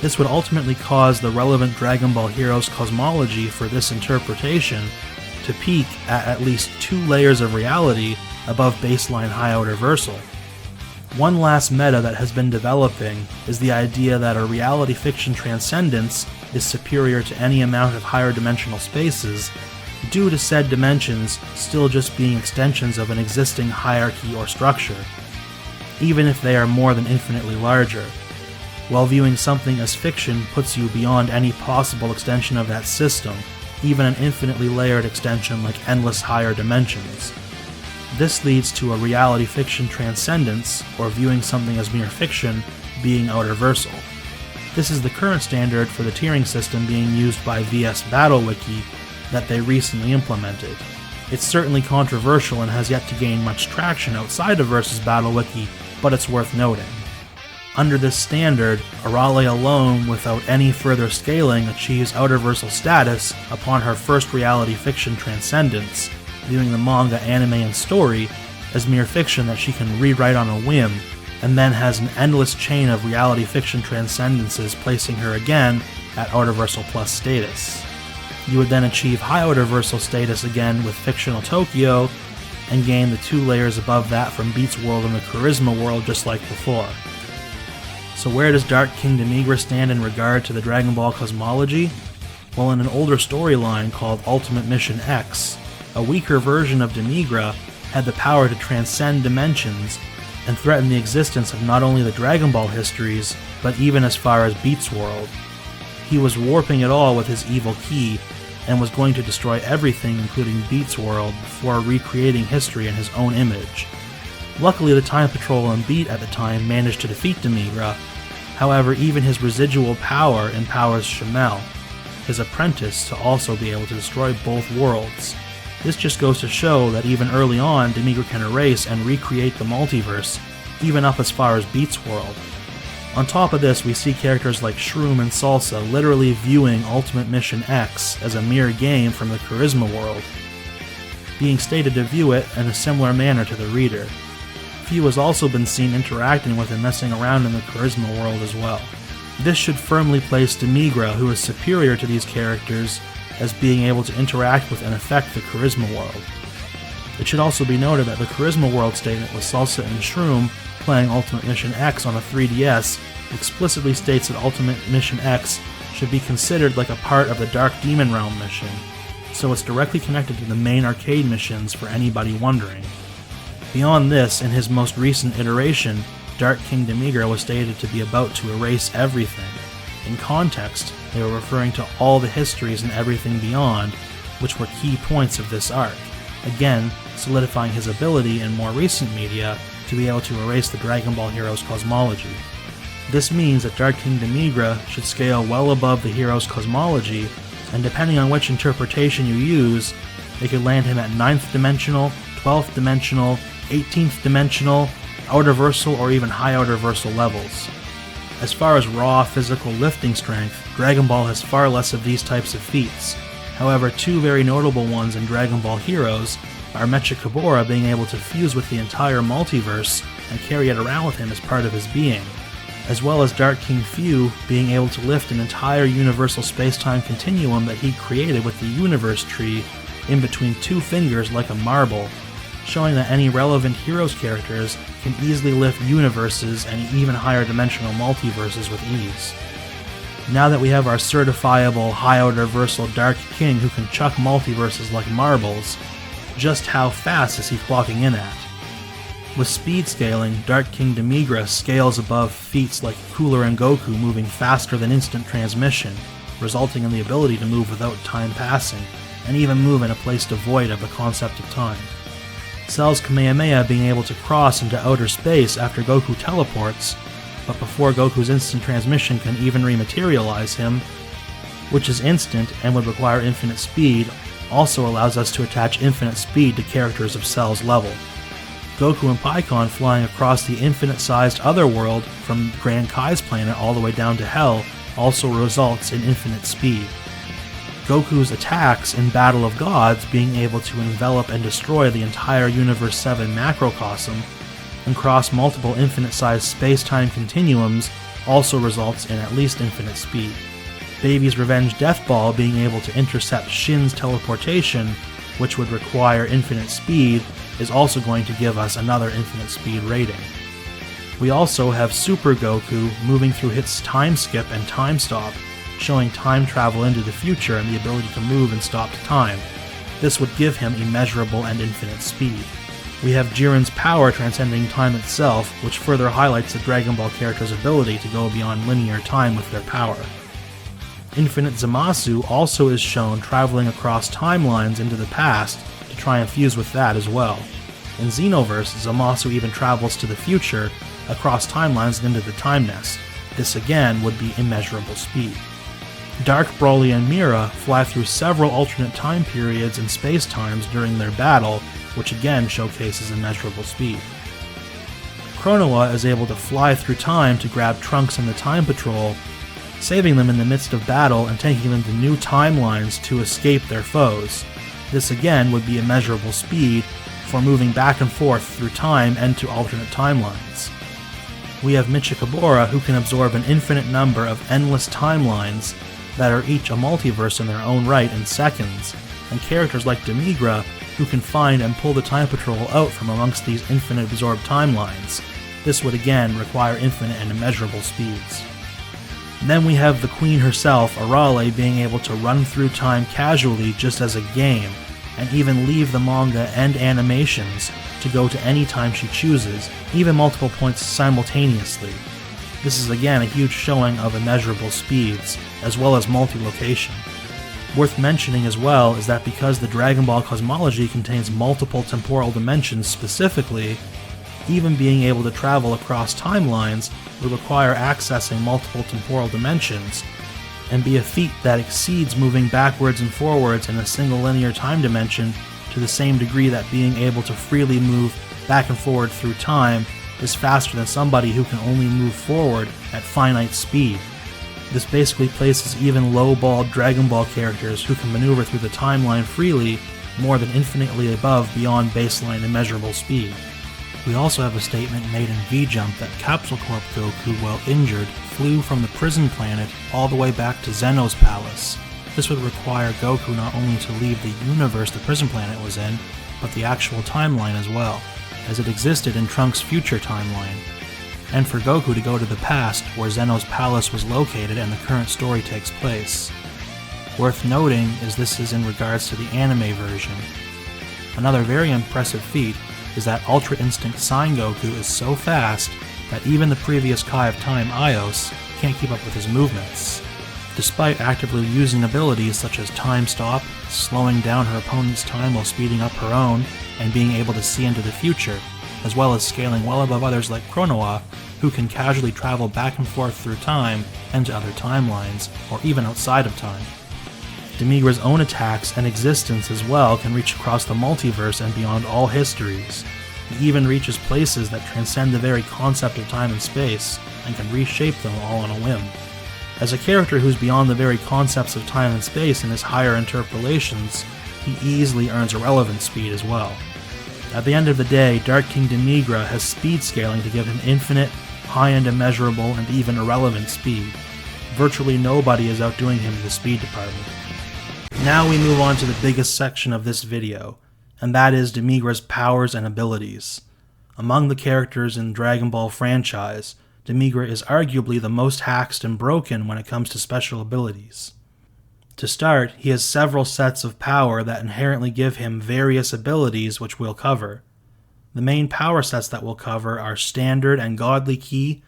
Speaker 1: This would ultimately cause the relevant Dragon Ball Heroes cosmology for this interpretation to peak at least 2 layers of reality above baseline High Outerversal. One last meta that has been developing is the idea that a reality fiction transcendence is superior to any amount of higher dimensional spaces, due to said dimensions still just being extensions of an existing hierarchy or structure, even if they are more than infinitely larger. While viewing something as fiction puts you beyond any possible extension of that system, even an infinitely layered extension like endless higher dimensions. This leads to a reality fiction transcendence, or viewing something as mere fiction, being outerversal. This is the current standard for the tiering system being used by VS Battle Wiki that they recently implemented. It's certainly controversial and has yet to gain much traction outside of Versus Battle Wiki, but it's worth noting. Under this standard, Arale alone, without any further scaling, achieves outerversal status upon her first reality fiction transcendence, viewing the manga, anime, and story as mere fiction that she can rewrite on a whim, and then has an endless chain of reality fiction transcendences placing her again at outerversal plus status. You would then achieve high outerversal status again with fictional Tokyo, and gain the 2 layers above that from Beats World and the Charisma World just like before. So where does Dark King Demigra stand in regard to the Dragon Ball cosmology? Well, in an older storyline called Ultimate Mission X, a weaker version of Demigra had the power to transcend dimensions and threaten the existence of not only the Dragon Ball histories, but even as far as Beats World. He was warping it all with his evil key, and was going to destroy everything including Beats World before recreating history in his own image. Luckily, the Time Patrol and Beat at the time managed to defeat Demigra. However, even his residual power empowers Shamel, his apprentice, to also be able to destroy both worlds. This just goes to show that even early on, Demigra can erase and recreate the multiverse, even up as far as Beats World. On top of this, we see characters like Shroom and Salsa literally viewing Ultimate Mission X as a mere game from the Charisma World, being stated to view it in a similar manner to the reader. Few has also been seen interacting with and messing around in the Charisma World as well. This should firmly place Demigra, who is superior to these characters, as being able to interact with and affect the Charisma World. It should also be noted that the Charisma World statement with Salsa and Shroom playing Ultimate Mission X on a 3DS explicitly states that Ultimate Mission X should be considered like a part of the Dark Demon Realm mission, so it's directly connected to the main arcade missions for anybody wondering. Beyond this, in his most recent iteration, Dark King Demigra was stated to be about to erase everything. In context, they were referring to all the histories and everything beyond, which were key points of this arc, again solidifying his ability in more recent media to be able to erase the Dragon Ball hero's cosmology. This means that Dark King Demigra should scale well above the hero's cosmology, and depending on which interpretation you use, they could land him at 9th dimensional, 12th dimensional, 18th dimensional, outerversal, or even high outerversal levels. As far as raw physical lifting strength, Dragon Ball has far less of these types of feats. However, two very notable ones in Dragon Ball Heroes are Mechikabura being able to fuse with the entire multiverse and carry it around with him as part of his being, as well as Dark King Fu being able to lift an entire universal space-time continuum that he created with the universe tree in between two fingers like a marble, showing that any relevant Heroes characters can easily lift universes and even higher dimensional multiverses with ease. Now that we have our certifiable high outerversal Dark King who can chuck multiverses like marbles, just how fast is he clocking in at? With speed scaling, Dark King Demigra scales above feats like Cooler and Goku moving faster than instant transmission, resulting in the ability to move without time passing, and even move in a place devoid of the concept of time. Cell's Kamehameha being able to cross into outer space after Goku teleports, but before Goku's instant transmission can even rematerialize him, which is instant and would require infinite speed, also allows us to attach infinite speed to characters of Cell's level. Goku and Pikkon flying across the infinite-sized Otherworld from Grand Kai's planet all the way down to Hell also results in infinite speed. Goku's attacks in Battle of Gods being able to envelop and destroy the entire Universe 7 macrocosm and cross multiple infinite-sized space-time continuums also results in at least infinite speed. Baby's Revenge Death Ball being able to intercept Shin's teleportation, which would require infinite speed, is also going to give us another infinite speed rating. We also have Super Goku moving through his time skip and time stop, showing time travel into the future and the ability to move and stop time. This would give him immeasurable and infinite speed. We have Jiren's power transcending time itself, which further highlights the Dragon Ball character's ability to go beyond linear time with their power. Infinite Zamasu also is shown traveling across timelines into the past to try and fuse with that as well. In Xenoverse, Zamasu even travels to the future, across timelines and into the Time Nest. This again would be immeasurable speed. Dark Broly and Mira fly through several alternate time periods and space-times during their battle, which again showcases immeasurable speed. Chronoa is able to fly through time to grab Trunks and the Time Patrol, saving them in the midst of battle and taking them to new timelines to escape their foes. This again would be immeasurable speed for moving back and forth through time and to alternate timelines. We have Michikabura who can absorb an infinite number of endless timelines that are each a multiverse in their own right in seconds, and characters like Demigra who can find and pull the Time Patrol out from amongst these infinite absorbed timelines. This would again require infinite and immeasurable speeds. And then we have the Queen herself, Arale, being able to run through time casually just as a game, and even leave the manga and animations to go to any time she chooses, even multiple points simultaneously. This is again a huge showing of immeasurable speeds, as well as multi-location. Worth mentioning as well is that because the Dragon Ball Cosmology contains multiple temporal dimensions specifically, even being able to travel across timelines would require accessing multiple temporal dimensions, and be a feat that exceeds moving backwards and forwards in a single linear time dimension to the same degree that being able to freely move back and forward through time is faster than somebody who can only move forward at finite speed. This basically places even low-balled Dragon Ball characters who can maneuver through the timeline freely more than infinitely above beyond baseline immeasurable speed. We also have a statement made in V-Jump that Capsule Corp Goku, while injured, flew from the prison planet all the way back to Zeno's palace. This would require Goku not only to leave the universe the prison planet was in, but the actual timeline as well, as it existed in Trunks' future timeline, and for Goku to go to the past where Zeno's palace was located and the current story takes place. Worth noting is this is in regards to the anime version. Another very impressive feat is that Ultra Instinct Sign Goku is so fast that even the previous Kai of Time Ios can't keep up with his movements. Despite actively using abilities such as Time Stop, slowing down her opponent's time while speeding up her own, and being able to see into the future, as well as scaling well above others like Chronoa, who can casually travel back and forth through time and to other timelines, or even outside of time. Demigra's own attacks and existence as well can reach across the multiverse and beyond all histories. He even reaches places that transcend the very concept of time and space, and can reshape them all on a whim. As a character who's beyond the very concepts of time and space in his higher interpolations, he easily earns irrelevant speed as well. At the end of the day, Dark King Demigra has speed scaling to give him infinite, high-end immeasurable, and even irrelevant speed. Virtually nobody is outdoing him in the speed department. Now we move on to the biggest section of this video, and that is Demigra's powers and abilities. Among the characters in the Dragon Ball franchise, Demigra is arguably the most hacked and broken when it comes to special abilities. To start, he has several sets of power that inherently give him various abilities which we'll cover. The main power sets that we'll cover are Standard and Godly Ki,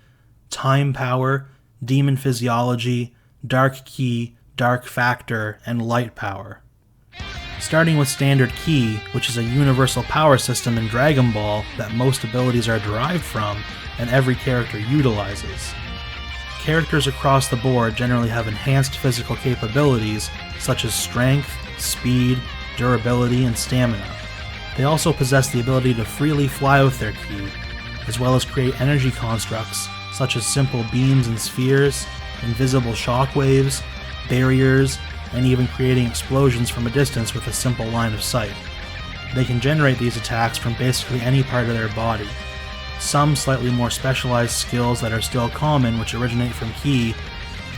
Speaker 1: Time Power, Demon Physiology, Dark Ki, Dark Factor, and Light Power. Starting with Standard Ki, which is a universal power system in Dragon Ball that most abilities are derived from, and every character utilizes. Characters across the board generally have enhanced physical capabilities such as strength, speed, durability, and stamina. They also possess the ability to freely fly with their ki, as well as create energy constructs such as simple beams and spheres, invisible shockwaves, barriers, and even creating explosions from a distance with a simple line of sight. They can generate these attacks from basically any part of their body. Some slightly more specialized skills that are still common, which originate from Ki,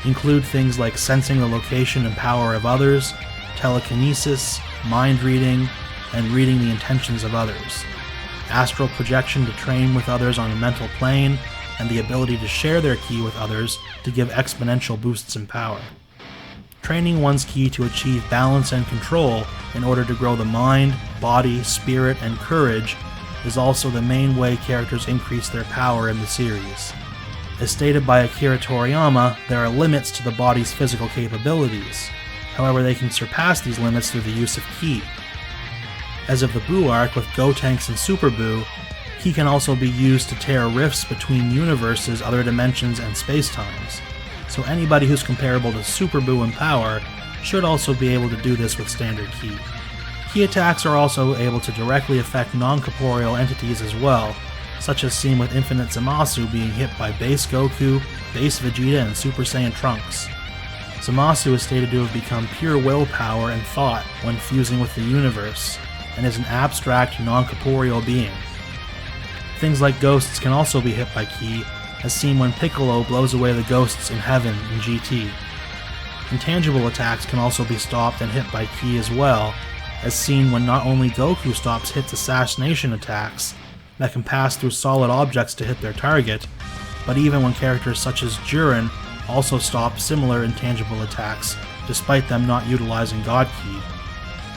Speaker 1: include things like sensing the location and power of others, telekinesis, mind reading, and reading the intentions of others, astral projection to train with others on a mental plane, and the ability to share their Ki with others to give exponential boosts in power. Training one's Ki to achieve balance and control in order to grow the mind, body, spirit, and courage is also the main way characters increase their power in the series. As stated by Akira Toriyama, there are limits to the body's physical capabilities. However, they can surpass these limits through the use of Ki. As of the Buu arc with Gotenks and Super Buu, Ki can also be used to tear rifts between universes, other dimensions, and spacetimes. So anybody who's comparable to Super Buu in power should also be able to do this with Standard Ki. Ki attacks are also able to directly affect non-corporeal entities as well, such as seen with Infinite Zamasu being hit by base Goku, base Vegeta, and Super Saiyan Trunks. Zamasu is stated to have become pure willpower and thought when fusing with the universe, and is an abstract, non-corporeal being. Things like ghosts can also be hit by Ki, as seen when Piccolo blows away the ghosts in Heaven in GT. Intangible attacks can also be stopped and hit by Ki as well, as seen when not only Goku stops hits assassination attacks that can pass through solid objects to hit their target, but even when characters such as Jiren also stop similar intangible attacks, despite them not utilizing God Ki.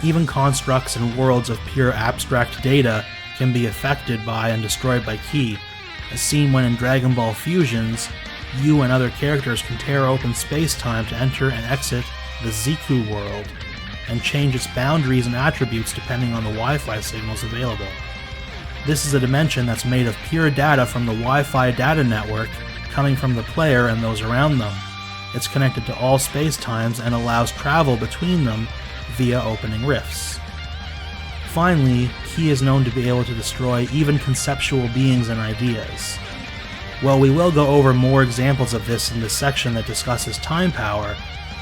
Speaker 1: Even constructs and worlds of pure abstract data can be affected by and destroyed by Ki, as seen when in Dragon Ball Fusions, you and other characters can tear open space-time to enter and exit the Ziku world, and change its boundaries and attributes depending on the Wi-Fi signals available. This is a dimension that's made of pure data from the Wi-Fi data network coming from the player and those around them. It's connected to all space-times and allows travel between them via opening rifts. Finally, Ki is known to be able to destroy even conceptual beings and ideas. While we will go over more examples of this in the section that discusses time power,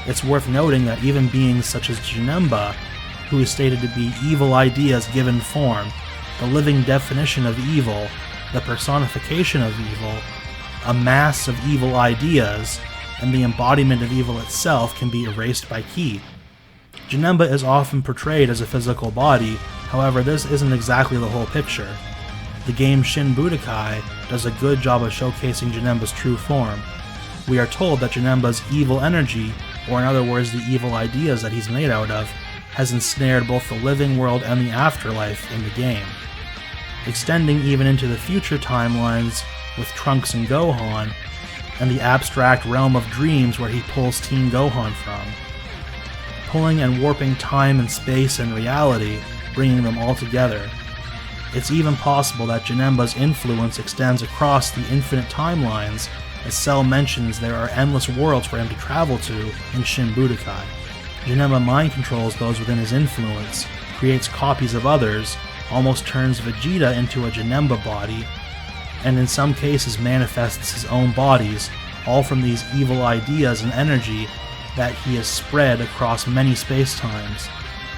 Speaker 1: it's worth noting that even beings such as Janemba, who is stated to be evil ideas given form, the living definition of evil, the personification of evil, a mass of evil ideas, and the embodiment of evil itself can be erased by Ki. Janemba is often portrayed as a physical body, however this isn't exactly the whole picture. The game Shin Budokai does a good job of showcasing Janemba's true form. We are told that Janemba's evil energy, or in other words the evil ideas that he's made out of, has ensnared both the living world and the afterlife in the game. Extending even into the future timelines with Trunks and Gohan, and the abstract realm of dreams where he pulls Teen Gohan from. Pulling and warping time and space and reality, bringing them all together. It's even possible that Janemba's influence extends across the infinite timelines, as Cell mentions there are endless worlds for him to travel to in Shin Budokai. Janemba mind controls those within his influence, creates copies of others, almost turns Vegeta into a Janemba body, and in some cases manifests his own bodies, all from these evil ideas and energy that he has spread across many space-times,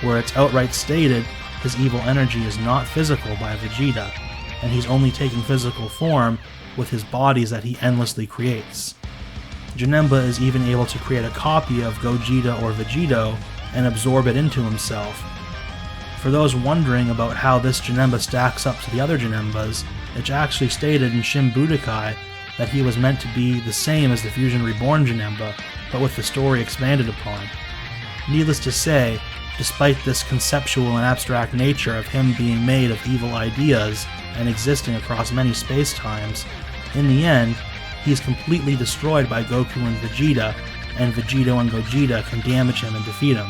Speaker 1: where it's outright stated his evil energy is not physical by Vegeta, and he's only taking physical form with his bodies that he endlessly creates. Janemba is even able to create a copy of Gogeta or Vegeto and absorb it into himself. For those wondering about how this Janemba stacks up to the other Janembas, it's actually stated in Shin Budokai that he was meant to be the same as the Fusion Reborn Janemba, but with the story expanded upon. Needless to say, despite this conceptual and abstract nature of him being made of evil ideas and existing across many space-times, in the end, he's completely destroyed by Goku and Vegeta, and Vegeto and Gogeta can damage him and defeat him.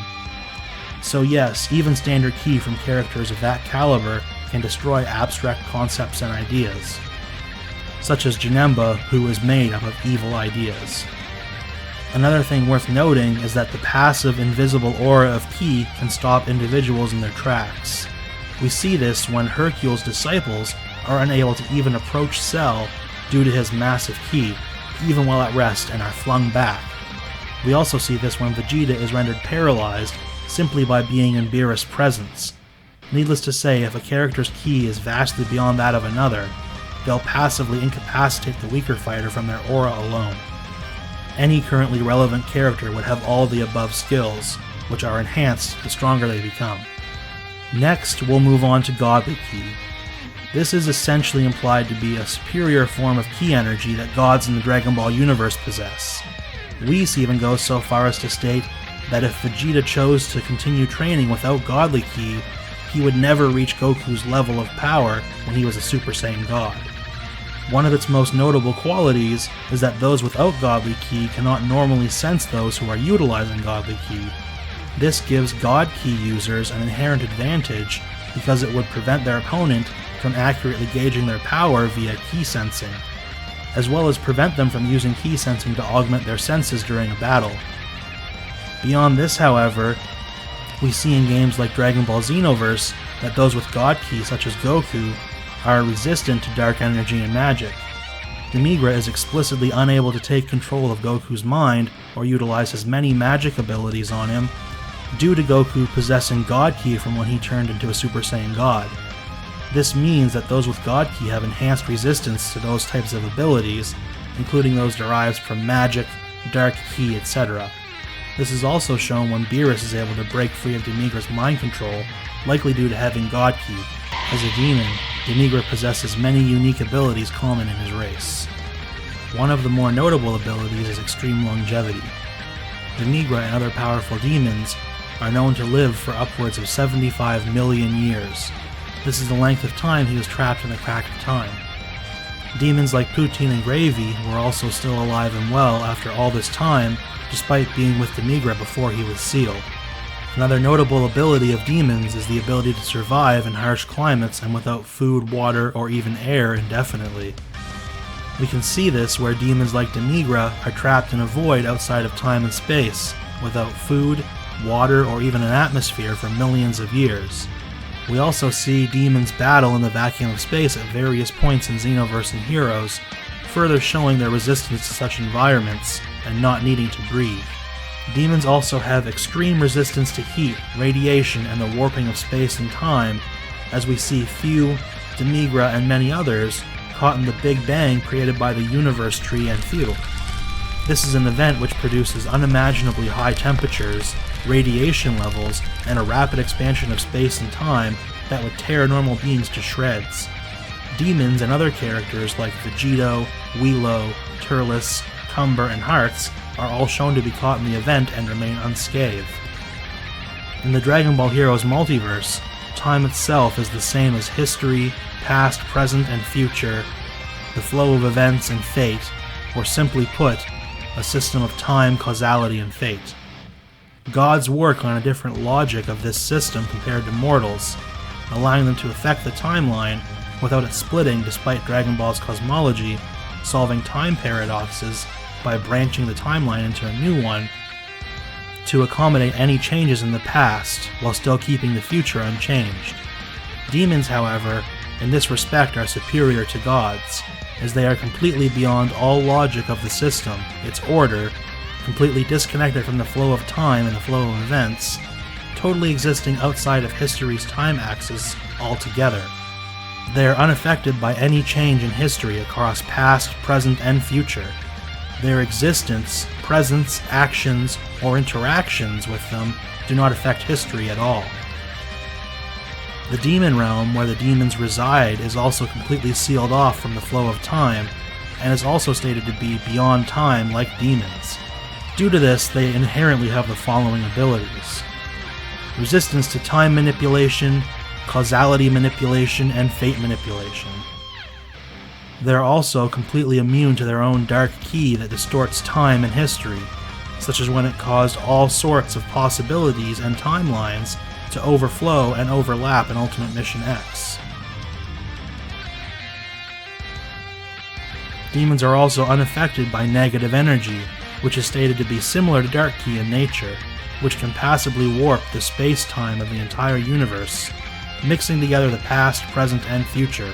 Speaker 1: So yes, even standard ki from characters of that caliber can destroy abstract concepts and ideas, such as Janemba, who is made up of evil ideas. Another thing worth noting is that the passive invisible aura of ki can stop individuals in their tracks. We see this when Hercule's disciples are unable to even approach Cell due to his massive ki, even while at rest, and are flung back. We also see this when Vegeta is rendered paralyzed simply by being in Beerus' presence. Needless to say, if a character's ki is vastly beyond that of another, they'll passively incapacitate the weaker fighter from their aura alone. Any currently relevant character would have all the above skills, which are enhanced the stronger they become. Next, we'll move on to Godly Ki. This is essentially implied to be a superior form of ki energy that gods in the Dragon Ball universe possess. Whis even goes so far as to state that if Vegeta chose to continue training without Godly Ki, he would never reach Goku's level of power when he was a Super Saiyan God. One of its most notable qualities is that those without Godly Ki cannot normally sense those who are utilizing Godly Ki. This gives God Ki users an inherent advantage because it would prevent their opponent from accurately gauging their power via Ki sensing, as well as prevent them from using Ki sensing to augment their senses during a battle. Beyond this, however, we see in games like Dragon Ball Xenoverse that those with God Ki, such as Goku, are resistant to dark energy and magic. Demigra is explicitly unable to take control of Goku's mind or utilize his many magic abilities on him due to Goku possessing God Ki from when he turned into a Super Saiyan God. This means that those with God Ki have enhanced resistance to those types of abilities, including those derived from magic, dark Ki, etc. This is also shown when Beerus is able to break free of Demigra's mind control, likely due to having God Ki. As a demon, Demigra possesses many unique abilities common in his race. One of the more notable abilities is extreme longevity. Demigra and other powerful demons are known to live for upwards of 75 million years. This is the length of time he was trapped in the crack of time. Demons like Poutine and Gravy were also still alive and well after all this time, despite being with Demigra before he was sealed. Another notable ability of demons is the ability to survive in harsh climates and without food, water, or even air indefinitely. We can see this where demons like Demigra are trapped in a void outside of time and space, without food, water, or even an atmosphere for millions of years. We also see demons battle in the vacuum of space at various points in Xenoverse and Heroes, further showing their resistance to such environments and not needing to breathe. Demons also have extreme resistance to heat, radiation, and the warping of space and time, as we see Fu, Demigra, and many others caught in the Big Bang created by the Universe Tree and Fu. This is an event which produces unimaginably high temperatures, radiation levels, and a rapid expansion of space and time that would tear normal beings to shreds. Demons and other characters like Vegeto, Wheelo, Turles, Cumber, and Hearts are all shown to be caught in the event and remain unscathed. In the Dragon Ball Heroes multiverse, time itself is the same as history, past, present, and future, the flow of events and fate, or simply put, a system of time, causality, and fate. Gods work on a different logic of this system compared to mortals. allowing them to affect the timeline without it splitting despite Dragon Ball's cosmology, solving time paradoxes by branching the timeline into a new one to accommodate any changes in the past while still keeping the future unchanged. Demons, however, in this respect are superior to gods, as they are completely beyond all logic of the system, its order, completely disconnected from the flow of time and the flow of events, totally existing outside of history's time axis altogether. They are unaffected by any change in history across past, present, and future. Their existence, presence, actions, or interactions with them do not affect history at all. The demon realm where the demons reside is also completely sealed off from the flow of time, and is also stated to be beyond time like demons. Due to this, they inherently have the following abilities: resistance to time manipulation, causality manipulation, and fate manipulation. They're also completely immune to their own dark key that distorts time and history, such as when it caused all sorts of possibilities and timelines to overflow and overlap in Ultimate Mission X. Demons are also unaffected by negative energy, which is stated to be similar to Dark Key in nature, which can passively warp the space-time of the entire universe, mixing together the past, present, and future.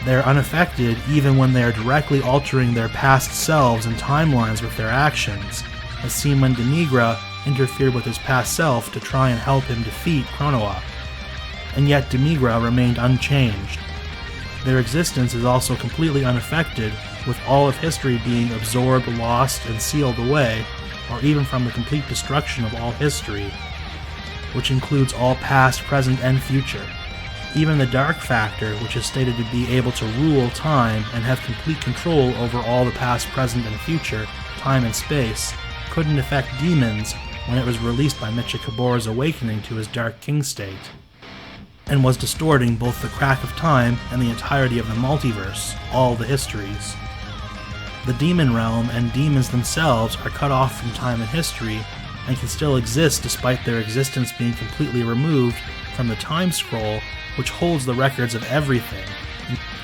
Speaker 1: They are unaffected even when they are directly altering their past selves and timelines with their actions, as seen when Demigra interfered with his past self to try and help him defeat Chronoa. And yet Demigra remained unchanged. Their existence is also completely unaffected, with all of history being absorbed, lost, and sealed away, or even from the complete destruction of all history, which includes all past, present, and future. Even the Dark Factor, which is stated to be able to rule time and have complete control over all the past, present, and future, time and space, couldn't affect demons when it was released by Michikabora's awakening to his Dark King state, and was distorting both the crack of time and the entirety of the multiverse, all the histories. The demon realm and demons themselves are cut off from time and history, and can still exist despite their existence being completely removed from the time scroll which holds the records of everything,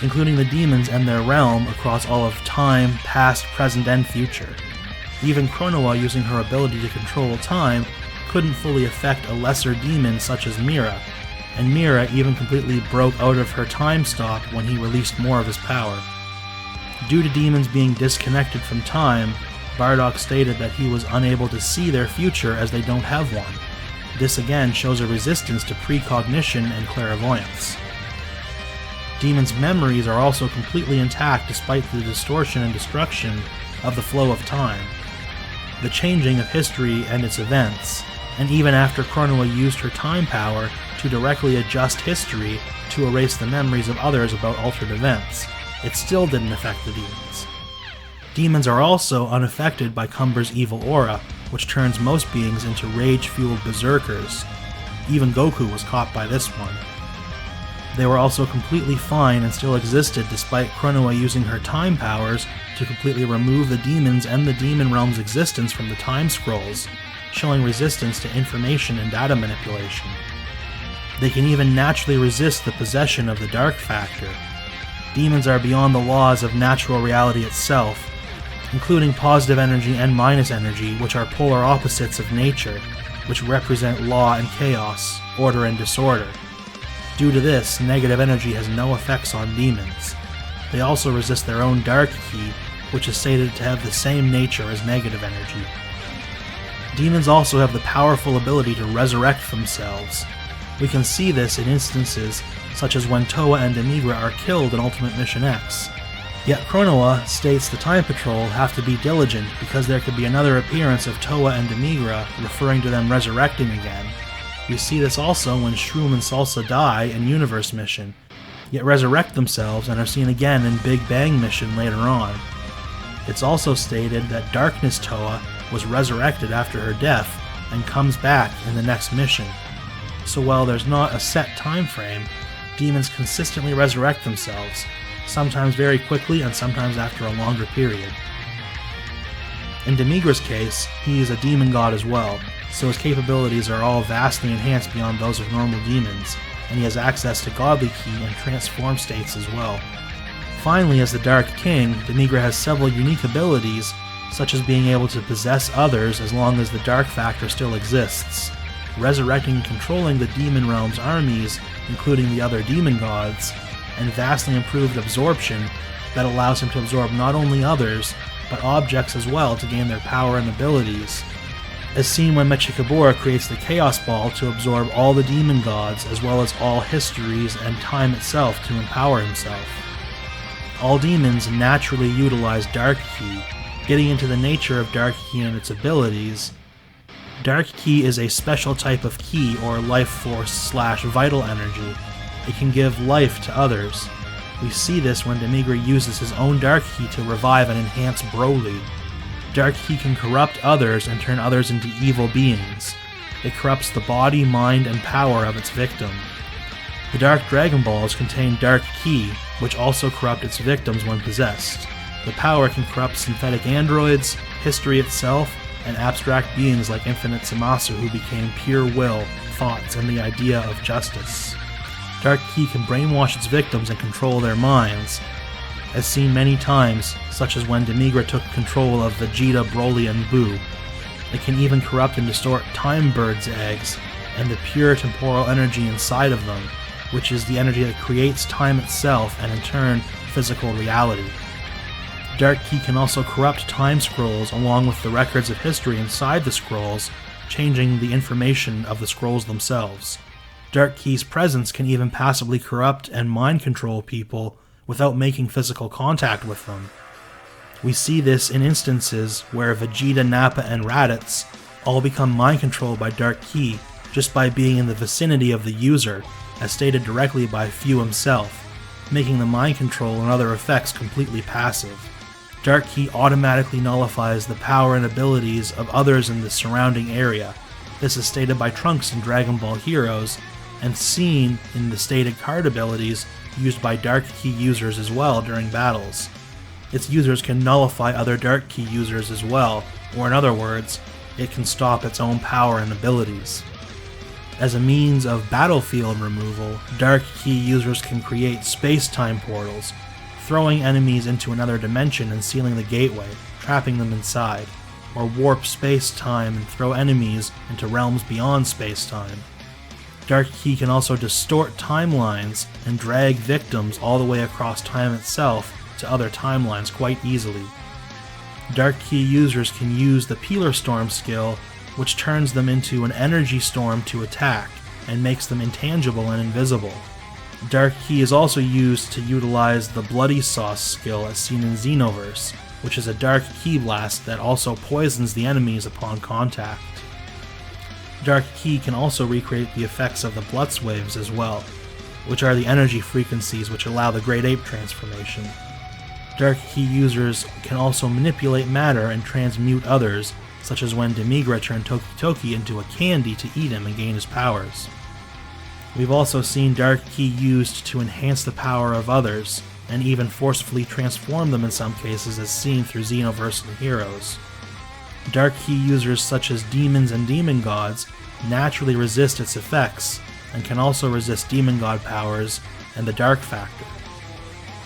Speaker 1: including the demons and their realm across all of time, past, present, and future. Even Chronoa, using her ability to control time, couldn't fully affect a lesser demon such as Mira, and Mira even completely broke out of her time stop when he released more of his power. Due to demons being disconnected from time, Bardock stated that he was unable to see their future as they don't have one. This again shows a resistance to precognition and clairvoyance. Demons' memories are also completely intact despite the distortion and destruction of the flow of time, the changing of history and its events, and even after Chronoa used her time power to directly adjust history to erase the memories of others about altered events, it still didn't affect the demons. Demons are also unaffected by Cumber's evil aura, which turns most beings into rage-fueled berserkers. Even Goku was caught by this one. They were also completely fine and still existed despite Chronoa using her time powers to completely remove the demons and the demon realm's existence from the time scrolls, showing resistance to information and data manipulation. They can even naturally resist the possession of the Dark Factor. Demons are beyond the laws of natural reality itself, including positive energy and minus energy, which are polar opposites of nature, which represent law and chaos, order and disorder. Due to this, negative energy has no effects on demons. They also resist their own Dark Key, which is stated to have the same nature as negative energy. Demons also have the powerful ability to resurrect themselves. We can see this in instances such as when Towa and Demigra are killed in Ultimate Mission X. Yet Chronoa states the Time Patrol have to be diligent because there could be another appearance of Towa and Demigra, referring to them resurrecting again. We see this also when Shroom and Salsa die in Universe Mission, yet resurrect themselves and are seen again in Big Bang Mission later on. It's also stated that Darkness Towa was resurrected after her death and comes back in the next mission. So while there's not a set time frame, demons consistently resurrect themselves, sometimes very quickly and sometimes after a longer period. In Demigra's case, he is a demon god as well, so his capabilities are all vastly enhanced beyond those of normal demons, and he has access to godly ki and transform states as well. Finally, as the Dark King, Demigra has several unique abilities, such as being able to possess others as long as the Dark Factor still exists, resurrecting and controlling the Demon Realm's armies, including the other demon gods, and vastly improved absorption that allows him to absorb not only others, but objects as well to gain their power and abilities, as seen when Mechikabura creates the Chaos Ball to absorb all the demon gods as well as all histories and time itself to empower himself. All demons naturally utilize Dark Ki. Getting into the nature of Dark Ki and its abilities, Dark Ki is a special type of ki or life force / vital energy. It can give life to others. We see this when Demigra uses his own Dark Ki to revive and enhance Broly. Dark Ki can corrupt others and turn others into evil beings. It corrupts the body, mind, and power of its victim. The Dark Dragon Balls contain Dark Ki, which also corrupt its victims when possessed. The power can corrupt synthetic androids, history itself, and abstract beings like Infinite Zamasu who became pure will, thoughts, and the idea of justice. Dark Ki can brainwash its victims and control their minds, as seen many times, such as when Demigra took control of Vegeta, Broly, and Buu. It can even corrupt and distort Time Bird's eggs, and the pure temporal energy inside of them, which is the energy that creates time itself and in turn, physical reality. Dark Ki can also corrupt time scrolls along with the records of history inside the scrolls, changing the information of the scrolls themselves. Dark Ki's presence can even passively corrupt and mind control people without making physical contact with them. We see this in instances where Vegeta, Nappa, and Raditz all become mind controlled by Dark Ki just by being in the vicinity of the user, as stated directly by Fu himself, making the mind control and other effects completely passive. Dark Ki automatically nullifies the power and abilities of others in the surrounding area. This is stated by Trunks in Dragon Ball Heroes, and seen in the stated card abilities used by Dark Ki users as well during battles. Its users can nullify other Dark Ki users as well, or in other words, it can stop its own power and abilities. As a means of battlefield removal, Dark Ki users can create space-time portals, throwing enemies into another dimension and sealing the gateway, trapping them inside, or warp space-time and throw enemies into realms beyond space-time. Dark Ki can also distort timelines and drag victims all the way across time itself to other timelines quite easily. Dark Ki users can use the Peeler Storm skill, which turns them into an energy storm to attack and makes them intangible and invisible. Dark Ki is also used to utilize the Bloody Sauce skill as seen in Xenoverse, which is a Dark Ki blast that also poisons the enemies upon contact. Dark Ki can also recreate the effects of the Blutz waves as well, which are the energy frequencies which allow the Great Ape transformation. Dark Ki users can also manipulate matter and transmute others, such as when Demigra turned Toki Toki into a candy to eat him and gain his powers. We've also seen Dark Ki used to enhance the power of others, and even forcefully transform them in some cases as seen through Xenoverse and Heroes. Dark Ki users such as demons and demon gods naturally resist its effects, and can also resist demon god powers and the Dark Factor.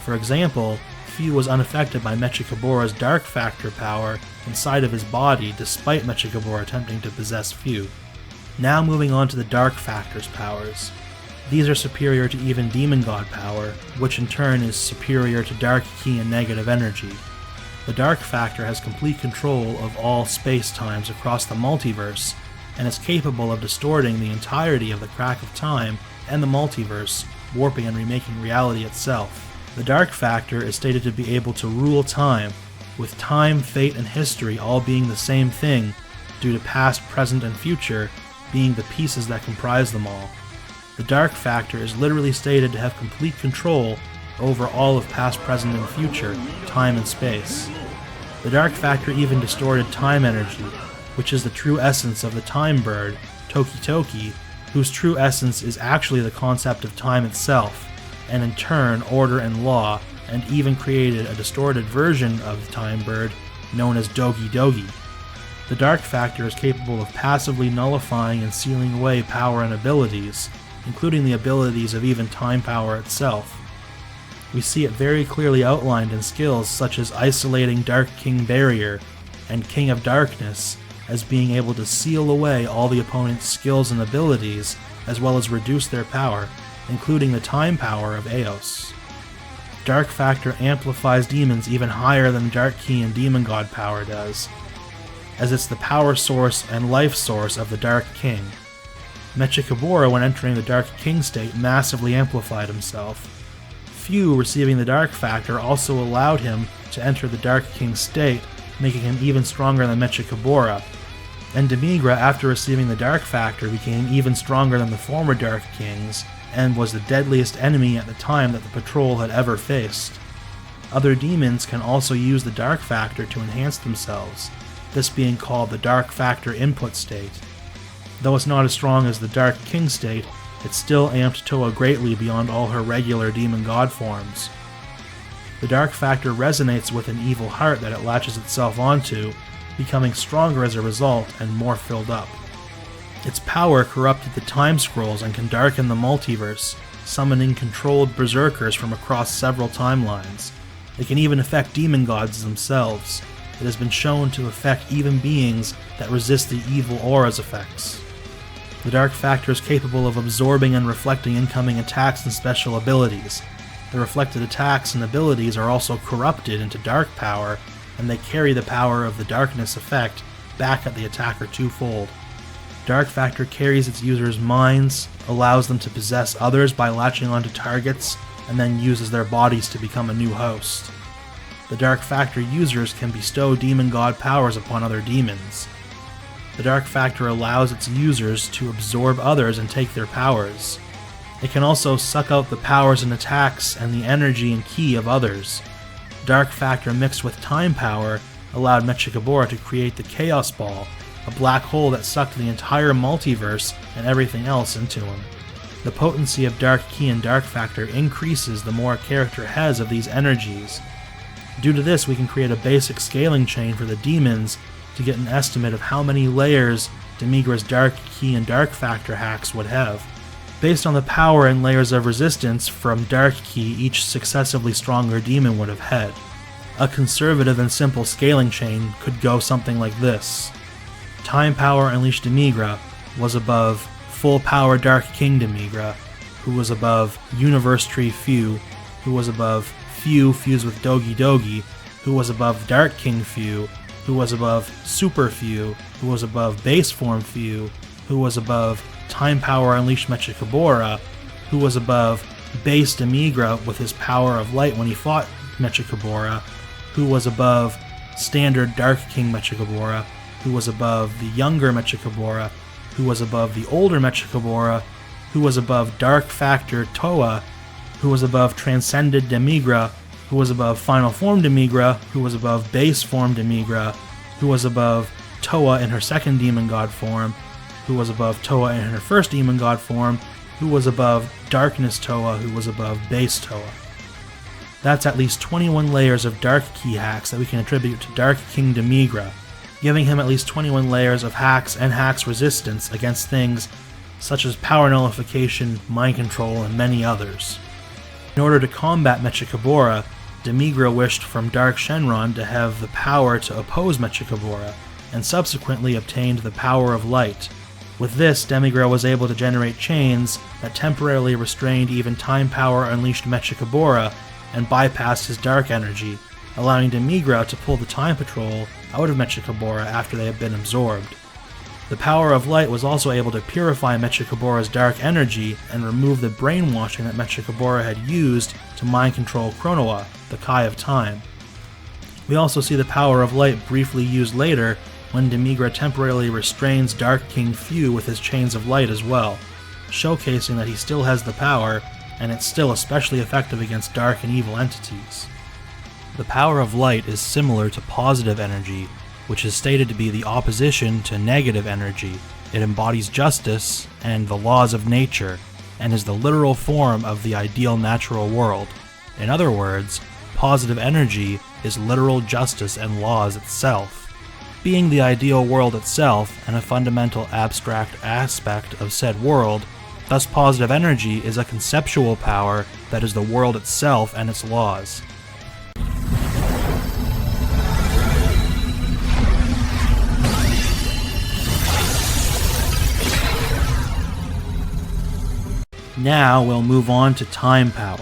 Speaker 1: For example, Fu was unaffected by Mechikabura's Dark Factor power inside of his body despite Mechikabura attempting to possess Fu. Now moving on to the Dark Factor's powers. These are superior to even demon god power, which in turn is superior to Dark Ki and negative energy. The Dark Factor has complete control of all space-times across the multiverse, and is capable of distorting the entirety of the crack of time and the multiverse, warping and remaking reality itself. The Dark Factor is stated to be able to rule time, with time, fate, and history all being the same thing, due to past, present, and future being the pieces that comprise them all. The Dark Factor is literally stated to have complete control over all of past, present, and future, time and space. The Dark Factor even distorted time energy, which is the true essence of the Time Bird, Toki Toki, whose true essence is actually the concept of time itself, and in turn order and law, and even created a distorted version of the Time Bird known as Dogi Dogi. The Dark Factor is capable of passively nullifying and sealing away power and abilities, including the abilities of even time power itself. We see it very clearly outlined in skills such as isolating Dark King Barrier and King of Darkness as being able to seal away all the opponent's skills and abilities, as well as reduce their power, including the time power of Eos. Dark Factor amplifies demons even higher than Dark Key and Demon God power does, as it's the power source and life source of the Dark King. Mechikabura, when entering the Dark King state, massively amplified himself. Few receiving the Dark Factor also allowed him to enter the Dark King state, making him even stronger than Mechikabura. And Demigra, after receiving the Dark Factor, became even stronger than the former Dark Kings, and was the deadliest enemy at the time that the Patrol had ever faced. Other demons can also use the Dark Factor to enhance themselves, this being called the Dark Factor input state. Though it's not as strong as the Dark King state, it still amped Toa greatly beyond all her regular demon god forms. The Dark Factor resonates with an evil heart that it latches itself onto, becoming stronger as a result and more filled up. Its power corrupted the time scrolls and can darken the multiverse, summoning controlled berserkers from across several timelines. It can even affect demon gods themselves. It has been shown to affect even beings that resist the evil aura's effects. The Dark Factor is capable of absorbing and reflecting incoming attacks and special abilities. The reflected attacks and abilities are also corrupted into dark power, and they carry the power of the darkness effect back at the attacker twofold. Dark Factor carries its users' minds, allows them to possess others by latching onto targets, and then uses their bodies to become a new host. The Dark Factor users can bestow demon god powers upon other demons. The Dark Factor allows its users to absorb others and take their powers. It can also suck out the powers and attacks and the energy and ki of others. Dark Factor mixed with time power allowed Mechikabura to create the Chaos Ball, a black hole that sucked the entire multiverse and everything else into him. The potency of Dark Ki and Dark Factor increases the more a character has of these energies. Due to this, we can create a basic scaling chain for the demons to get an estimate of how many layers Demigra's Dark Ki and Dark Factor hacks would have. Based on the power and layers of resistance from Dark Ki each successively stronger demon would have had. A conservative and simple scaling chain could go something like this. Time Power Unleashed Demigra was above Full Power Dark King Demigra, who was above Universe Tree Few, who was above Few fused with Dogi Dogi, who was above Dark King Few, who was above Super Few, who was above Base Form Few, who was above Time Power Unleashed Mechikabura, who was above Base Demigra with his power of light when he fought Mechikabura, who was above Standard Dark King Mechikabura, who was above the younger Mechikabura, who was above the older Mechikabura, who was above Dark Factor Toa, who was above Transcended Demigra, who was above Final Form Demigra, who was above Base Form Demigra, who was above Toa in her second Demon God form, who was above Toa in her first Demon God form, who was above Darkness Toa, who was above Base Toa. That's at least 21 layers of Dark Ki hacks that we can attribute to Dark King Demigra, giving him at least 21 layers of hacks and hacks resistance against things such as power nullification, mind control, and many others. In order to combat Mechikabura, Demigra wished from Dark Shenron to have the power to oppose Mechikabura, and subsequently obtained the power of light. With this, Demigra was able to generate chains that temporarily restrained even Time Power Unleashed Mechikabura and bypassed his dark energy, allowing Demigra to pull the Time Patrol out of Mechikabura after they had been absorbed. The power of light was also able to purify Mechikabura's dark energy and remove the brainwashing that Mechikabura had used to mind control Chronoa, the Kai of Time. We also see the power of light briefly used later when Demigra temporarily restrains Dark King Few with his chains of light as well, showcasing that he still has the power, and it's still especially effective against dark and evil entities. The power of light is similar to positive energy, which is stated to be the opposition to negative energy. It embodies justice and the laws of nature, and is the literal form of the ideal natural world. In other words, positive energy is literal justice and laws itself. Being the ideal world itself and a fundamental abstract aspect of said world, Thus, positive energy is a conceptual power that is the world itself and its laws. Now we'll move on to time power.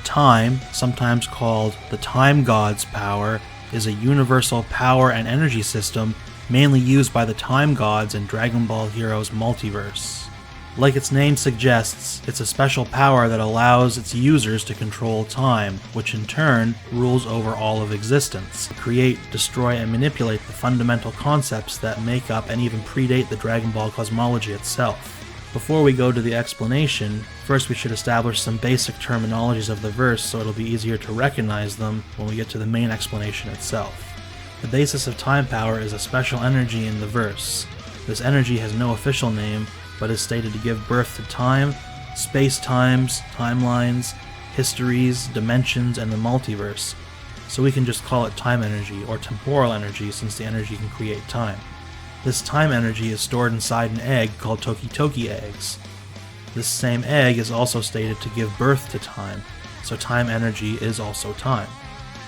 Speaker 1: Time, sometimes called the time god's power, is a universal power and energy system mainly used by the time gods in Dragon Ball Heroes multiverse. Like its name suggests, it's a special power that allows its users to control time, which in turn rules over all of existence, create, destroy, and manipulate the fundamental concepts that make up and even predate the Dragon Ball cosmology itself. Before we go to the explanation, first we should establish some basic terminologies of the verse so it'll be easier to recognize them when we get to the main explanation itself. The basis of time power is a special energy in the verse. This energy has no official name, but is stated to give birth to time, space-times, timelines, histories, dimensions, and the multiverse, so we can just call it time energy or temporal energy since the energy can create time. This time energy is stored inside an egg called Toki eggs. This same egg is also stated to give birth to time, so time energy is also time.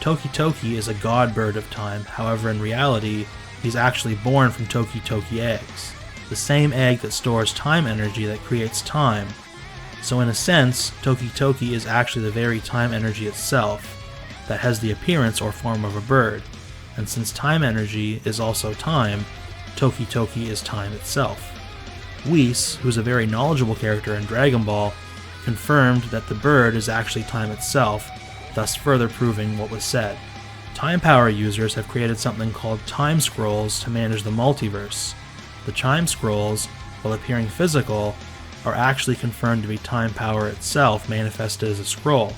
Speaker 1: Toki is a god bird of time, however in reality, he's actually born from Toki eggs, the same egg that stores time energy that creates time. So in a sense, Toki is actually the very time energy itself, that has the appearance or form of a bird, and since time energy is also time, Toki is time itself. Whis, who's a very knowledgeable character in Dragon Ball, confirmed that the bird is actually time itself, thus further proving what was said. Time power users have created something called time scrolls to manage the multiverse. The time scrolls, while appearing physical, are actually confirmed to be time power itself manifested as a scroll.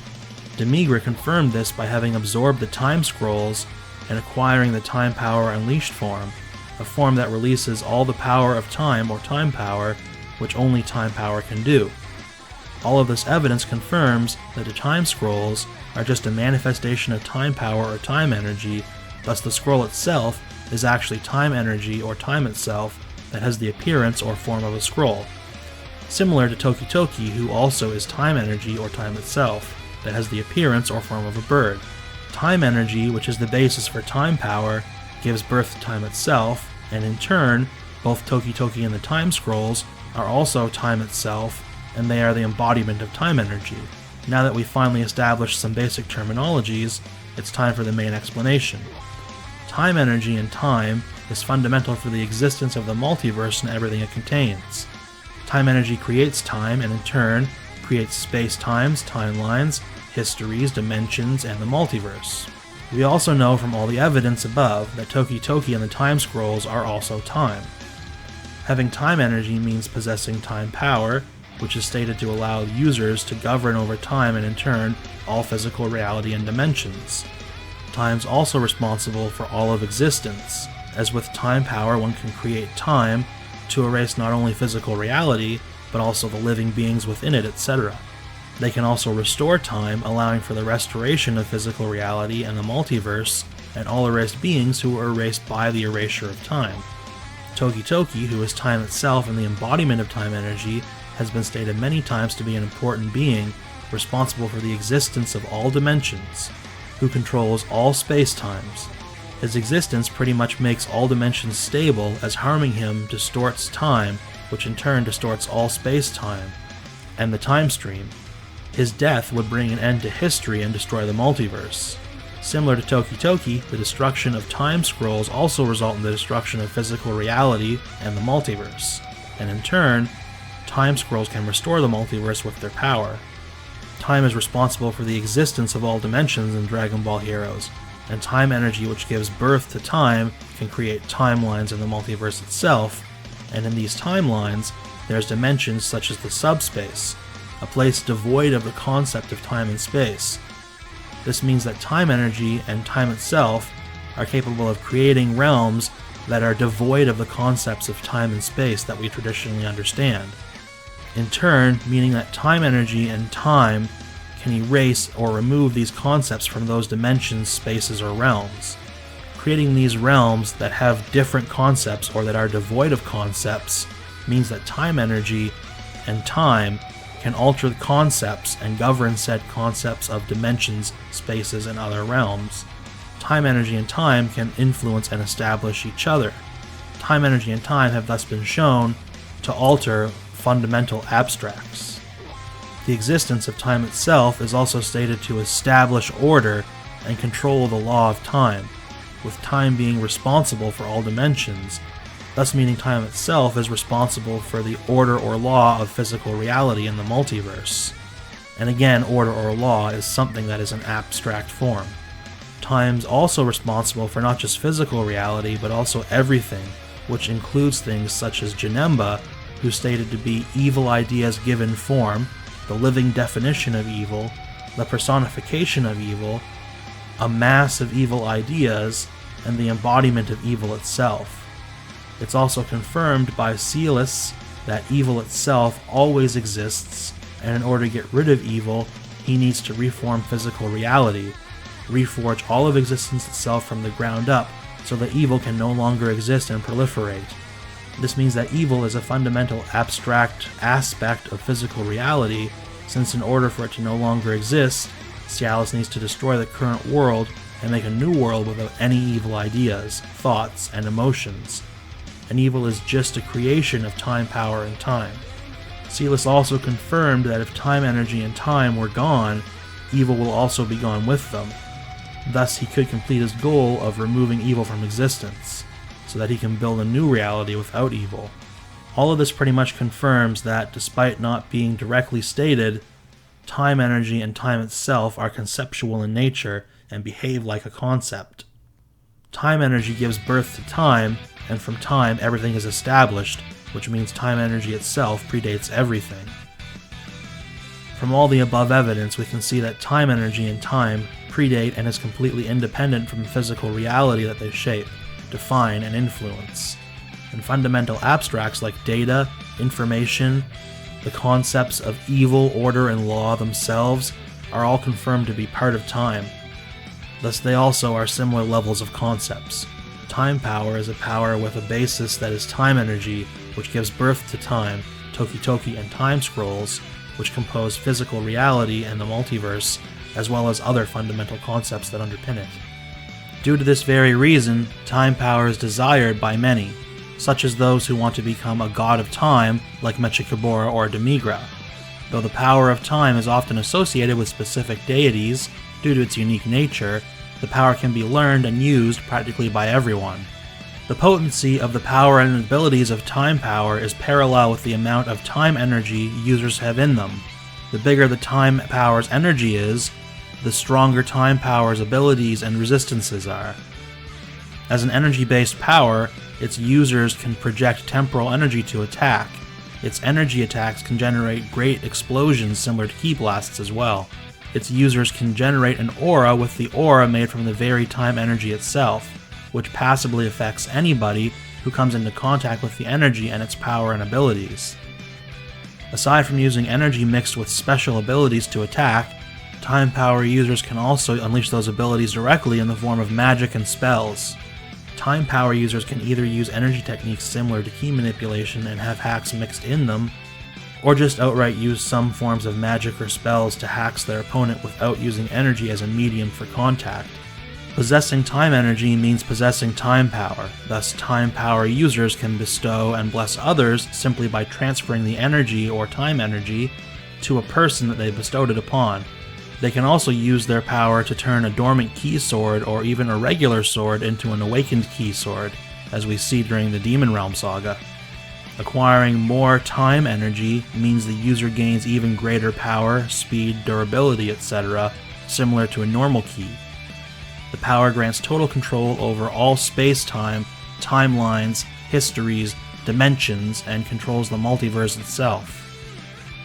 Speaker 1: Demigra confirmed this by having absorbed the time scrolls and acquiring the time power unleashed form, a form that releases all the power of time or time power, which only time power can do. All of this evidence confirms that the time scrolls are just a manifestation of time power or time energy, thus the scroll itself is actually time energy or time itself that has the appearance or form of a scroll. Similar to Toki, who also is time energy or time itself that has the appearance or form of a bird. Time energy, which is the basis for time power, gives birth to time itself, and in turn, both Toki and the time scrolls are also time itself, and they are the embodiment of time energy. Now that we've finally established some basic terminologies, it's time for the main explanation. Time energy and time is fundamental for the existence of the multiverse and everything it contains. Time energy creates time, and in turn, creates space-times, timelines, histories, dimensions, and the multiverse. We also know from all the evidence above that Toki and the time scrolls are also time. Having time energy means possessing time power, which is stated to allow users to govern over time and in turn all physical reality and dimensions. Time's also responsible for all of existence, as with time power one can create time to erase not only physical reality, but also the living beings within it, etc. They can also restore time, allowing for the restoration of physical reality and the multiverse, and all erased beings who were erased by the erasure of time. Toki, who is time itself and the embodiment of time energy, has been stated many times to be an important being, responsible for the existence of all dimensions, who controls all space-times. His existence pretty much makes all dimensions stable, as harming him distorts time, which in turn distorts all space-time, and the time stream. His death would bring an end to history and destroy the multiverse. Similar to Toki, the destruction of time scrolls also result in the destruction of physical reality and the multiverse, and in turn, time scrolls can restore the multiverse with their power. Time is responsible for the existence of all dimensions in Dragon Ball Heroes, and time energy, which gives birth to time, can create timelines in the multiverse itself, and in these timelines, there's dimensions such as the Subspace, a place devoid of the concept of time and space. This means that time energy and time itself are capable of creating realms that are devoid of the concepts of time and space that we traditionally understand. In turn, meaning that time energy and time can erase or remove these concepts from those dimensions, spaces, or realms. Creating these realms that have different concepts or that are devoid of concepts means that time energy and time can alter the concepts and govern said concepts of dimensions, spaces, and other realms. Time, energy, and time can influence and establish each other. Time, energy, and time have thus been shown to alter fundamental abstracts. The existence of time itself is also stated to establish order and control the law of time, with time being responsible for all dimensions, thus meaning time itself is responsible for the order or law of physical reality in the multiverse. And again, order or law is something that is an abstract form. Time's also responsible for not just physical reality, but also everything, which includes things such as Janemba, who's stated to be evil ideas given form, the living definition of evil, the personification of evil, a mass of evil ideas, and the embodiment of evil itself. It's also confirmed by Celis that evil itself always exists, and in order to get rid of evil, he needs to reform physical reality, reforge all of existence itself from the ground up, so that evil can no longer exist and proliferate. This means that evil is a fundamental abstract aspect of physical reality, since in order for it to no longer exist, Cialis needs to destroy the current world and make a new world without any evil ideas, thoughts, and emotions. And evil is just a creation of time, power, and time. Celis also confirmed that if time, energy, and time were gone, evil will also be gone with them. Thus, he could complete his goal of removing evil from existence, so that he can build a new reality without evil. All of this pretty much confirms that, despite not being directly stated, time, energy, and time itself are conceptual in nature and behave like a concept. Time energy gives birth to time, and from time everything is established, which means time energy itself predates everything. From all the above evidence, we can see that time, energy, and time predate and is completely independent from the physical reality that they shape, define, and influence. And fundamental abstracts like data, information, the concepts of evil, order, and law themselves are all confirmed to be part of time. Thus they also are similar levels of concepts. Time power is a power with a basis that is time energy, which gives birth to time, Toki-Toki, and time scrolls, which compose physical reality and the multiverse, as well as other fundamental concepts that underpin it. Due to this very reason, time power is desired by many, such as those who want to become a god of time like Mechikabura or Demigra. Though the power of time is often associated with specific deities, due to its unique nature, the power can be learned and used practically by everyone. The potency of the power and abilities of time power is parallel with the amount of time energy users have in them. The bigger the time power's energy is, the stronger time power's abilities and resistances are. As an energy-based power, its users can project temporal energy to attack. Its energy attacks can generate great explosions similar to ki blasts as well. Its users can generate an aura with the aura made from the very time energy itself, which passively affects anybody who comes into contact with the energy and its power and abilities. Aside from using energy mixed with special abilities to attack, time power users can also unleash those abilities directly in the form of magic and spells. Time power users can either use energy techniques similar to ki manipulation and have hacks mixed in them, or just outright use some forms of magic or spells to hacks their opponent without using energy as a medium for contact. Possessing time energy means possessing time power, thus time power users can bestow and bless others simply by transferring the energy or time energy to a person that they bestowed it upon. They can also use their power to turn a dormant ki sword or even a regular sword into an awakened ki sword, as we see during the Demon Realm saga. Acquiring more time energy means the user gains even greater power, speed, durability, etc., similar to a normal ki. The power grants total control over all space-time, timelines, histories, dimensions, and controls the multiverse itself.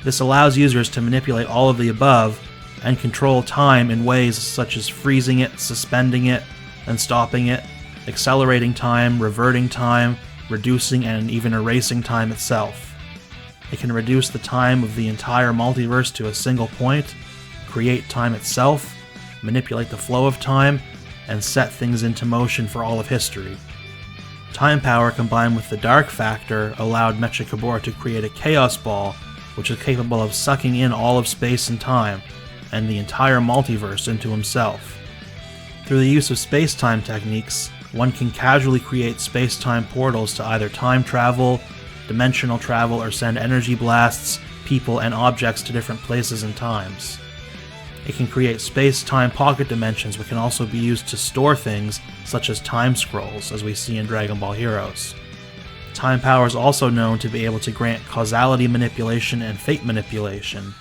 Speaker 1: This allows users to manipulate all of the above and control time in ways such as freezing it, suspending it, and stopping it, accelerating time, reverting time, reducing and even erasing time itself. It can reduce the time of the entire multiverse to a single point, create time itself, manipulate the flow of time, and set things into motion for all of history. Time power combined with the dark factor allowed Mechikabura to create a chaos ball which is capable of sucking in all of space and time, and the entire multiverse into himself. Through the use of space-time techniques, one can casually create space-time portals to either time travel, dimensional travel, or send energy blasts, people, and objects to different places and times. It can create space-time pocket dimensions, which can also be used to store things such as time scrolls, as we see in Dragon Ball Heroes. Time power is also known to be able to grant causality manipulation and fate manipulation.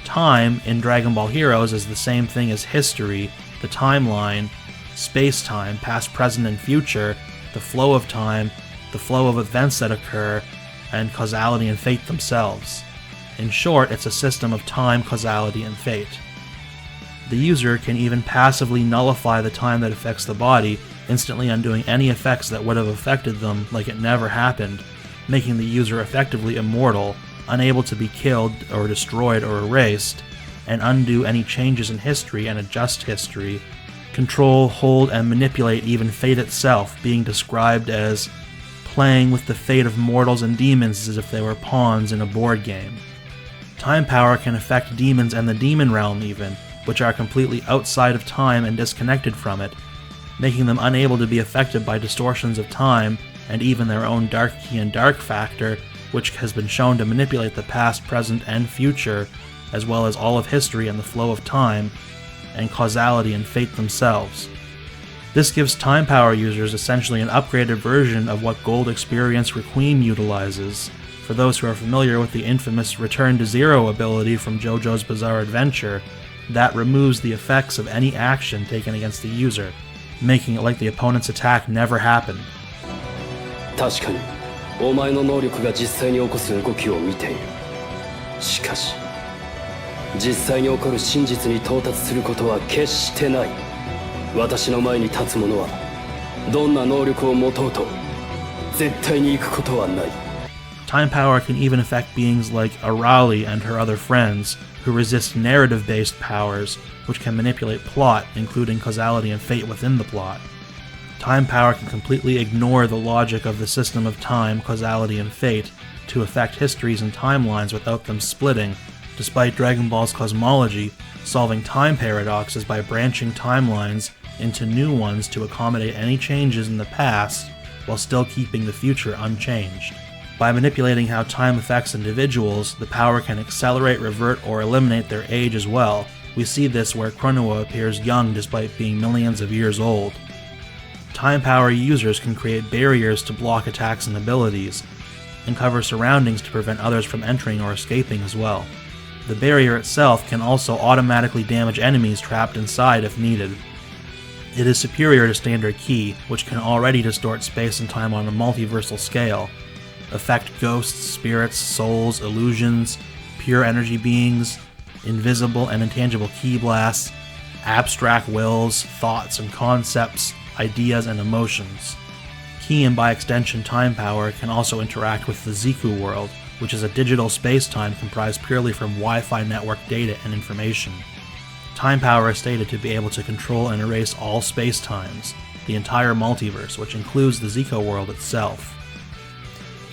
Speaker 1: Time in Dragon Ball Heroes is the same thing as history, the timeline, space-time, past, present, and future, the flow of time, the flow of events that occur, and causality and fate themselves. In short, it's a system of time, causality, and fate. The user can even passively nullify the time that affects the body, instantly undoing any effects that would have affected them like it never happened, making the user effectively immortal, unable to be killed or destroyed or erased, and undo any changes in history and adjust history, control, hold, and manipulate even fate itself, being described as playing with the fate of mortals and demons as if they were pawns in a board game. Time power can affect demons and the demon realm even, which are completely outside of time and disconnected from it, making them unable to be affected by distortions of time and even their own dark key and dark factor, which has been shown to manipulate the past, present, and future, as well as all of history and the flow of time, and causality and fate themselves. This gives time power users essentially an upgraded version of what Gold Experience Requiem utilizes. For those who are familiar with the infamous Return to Zero ability from JoJo's Bizarre Adventure, that removes the effects of any action taken against the user, making it like the opponent's attack never happened.
Speaker 3: 確かに、お前の能力が実際に起こす動きを見ている。しかし、実際に起こる真実に到達することは決してない。私の前に立つ者は、どんな能力を持とうと、絶対に行くことはない。
Speaker 1: Time power can even affect beings like Arale and her other friends, who resist narrative-based powers, which can manipulate plot, including causality and fate within the plot. Time power can completely ignore the logic of the system of time, causality, and fate to affect histories and timelines without them splitting, despite Dragon Ball's Cosmology solving time paradoxes by branching timelines into new ones to accommodate any changes in the past while still keeping the future unchanged. By manipulating how time affects individuals, the power can accelerate, revert, or eliminate their age as well. We see this where Chronoa appears young despite being millions of years old. Time power users can create barriers to block attacks and abilities, and cover surroundings to prevent others from entering or escaping as well. The barrier itself can also automatically damage enemies trapped inside if needed. It is superior to standard Ki, which can already distort space and time on a multiversal scale, affect ghosts, spirits, souls, illusions, pure energy beings, invisible and intangible Ki blasts, abstract wills, thoughts and concepts, ideas and emotions. Ki and by extension time power can also interact with the Ziku world, which is a digital space-time comprised purely from Wi-Fi network data and information. Time power is stated to be able to control and erase all space-times, the entire multiverse, which includes the Zico world itself,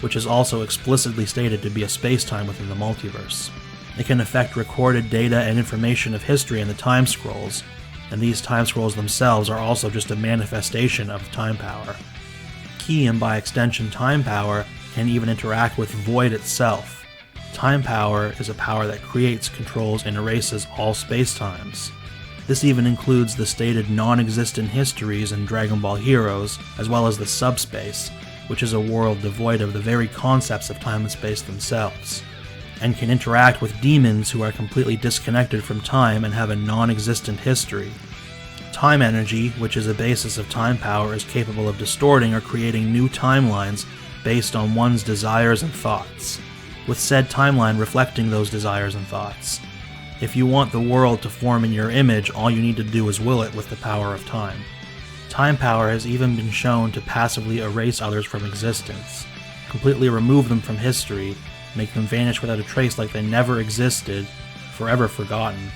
Speaker 1: which is also explicitly stated to be a space-time within the multiverse. It can affect recorded data and information of history in the time scrolls, and these time scrolls themselves are also just a manifestation of time power. Ki and by extension time power can even interact with Void itself. Time power is a power that creates, controls, and erases all spacetimes. This even includes the stated non-existent histories in Dragon Ball Heroes, as well as the Subspace, which is a world devoid of the very concepts of time and space themselves, and can interact with demons who are completely disconnected from time and have a non-existent history. Time energy, which is a basis of time power, is capable of distorting or creating new timelines based on one's desires and thoughts, with said timeline reflecting those desires and thoughts. If you want the world to form in your image, all you need to do is will it with the power of time. Time power has even been shown to passively erase others from existence, completely remove them from history, make them vanish without a trace like they never existed, forever forgotten,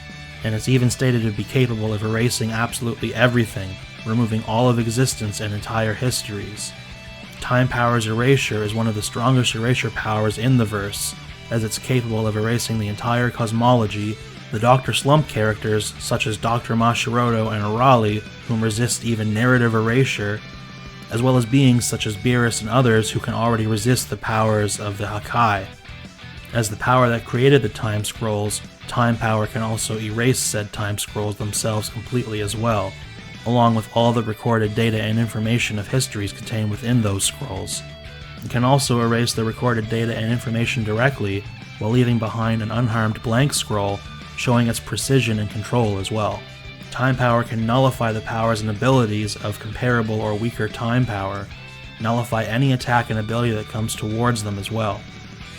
Speaker 1: and it's even stated to be capable of erasing absolutely everything, removing all of existence and entire histories. Time power's erasure is one of the strongest erasure powers in the verse, as it's capable of erasing the entire cosmology, the Dr. Slump characters such as Dr. Mashiroto and Arale, whom resist even narrative erasure, as well as beings such as Beerus and others who can already resist the powers of the Hakai. As the power that created the Time Scrolls, Time Power can also erase said Time Scrolls themselves completely as well, along with all the recorded data and information of histories contained within those scrolls. It can also erase the recorded data and information directly, while leaving behind an unharmed blank scroll, showing its precision and control as well. Time Power can nullify the powers and abilities of comparable or weaker Time Power, nullify any attack and ability that comes towards them as well.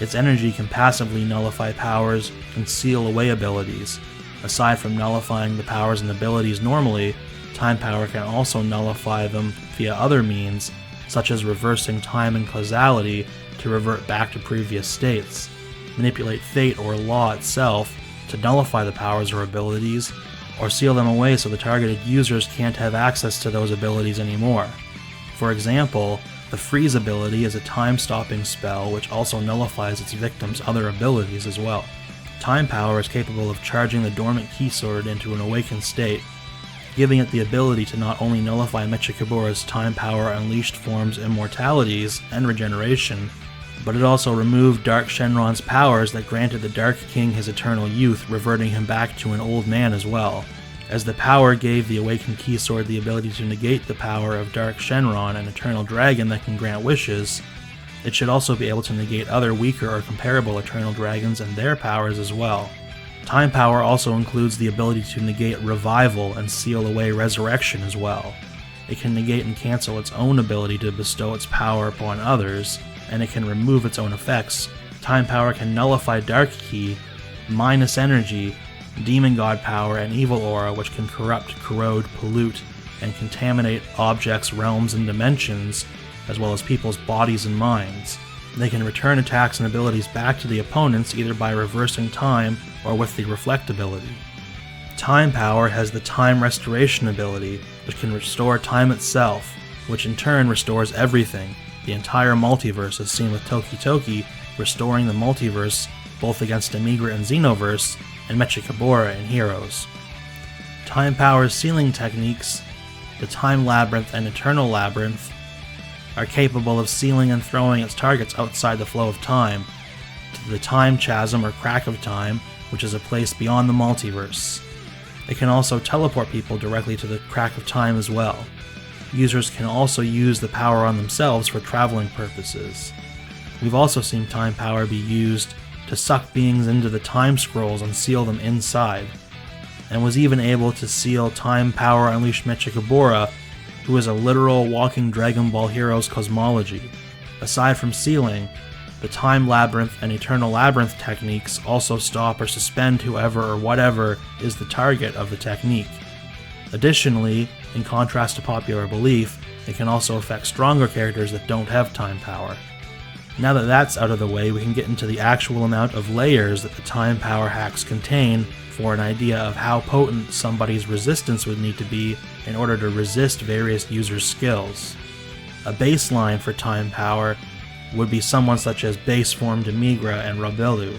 Speaker 1: Its energy can passively nullify powers and seal away abilities. Aside from nullifying the powers and abilities normally, Time Power can also nullify them via other means, such as reversing time and causality to revert back to previous states, manipulate fate or law itself to nullify the powers or abilities, or seal them away so the targeted users can't have access to those abilities anymore. For example, the Freeze ability is a time-stopping spell which also nullifies its victim's other abilities as well. Time Power is capable of charging the dormant key sword into an awakened state, giving it the ability to not only nullify Mechikabura's Time Power Unleashed form's immortalities and regeneration, but it also removed Dark Shenron's powers that granted the Dark King his eternal youth, reverting him back to an old man as well. As the power gave the Awakened Key Sword the ability to negate the power of Dark Shenron, an eternal dragon that can grant wishes, it should also be able to negate other weaker or comparable eternal dragons and their powers as well. Time Power also includes the ability to negate revival and seal away resurrection as well. It can negate and cancel its own ability to bestow its power upon others, and it can remove its own effects. Time Power can nullify Dark Key, minus energy, Demon God Power, and Evil Aura, which can corrupt, corrode, pollute, and contaminate objects, realms, and dimensions, as well as people's bodies and minds. They can return attacks and abilities back to the opponents either by reversing time or with the Reflect ability. Time Power has the Time Restoration ability, which can restore time itself, which in turn restores everything, the entire multiverse as seen with Toki Toki, restoring the multiverse both against Demigra and Xenoverse, and Mechikabura in Heroes. Time Power's sealing techniques, the Time Labyrinth and Eternal Labyrinth, are capable of sealing and throwing its targets outside the flow of time, to the Time Chasm or Crack of Time, which is a place beyond the multiverse. It can also teleport people directly to the Crack of Time as well. Users can also use the power on themselves for traveling purposes. We've also seen Time Power be used to suck beings into the Time Scrolls and seal them inside, and was even able to seal Time Power Unleashed Mechikabura, who is a literal walking Dragon Ball Heroes cosmology. Aside from sealing, the Time Labyrinth and Eternal Labyrinth techniques also stop or suspend whoever or whatever is the target of the technique. Additionally, in contrast to popular belief, it can also affect stronger characters that don't have Time Power. Now that that's out of the way, we can get into the actual amount of layers that the Time Power hacks contain for an idea of how potent somebody's resistance would need to be in order to resist various users' skills. A baseline for Time Power would be someone such as Base Form Demigra and Rabelu.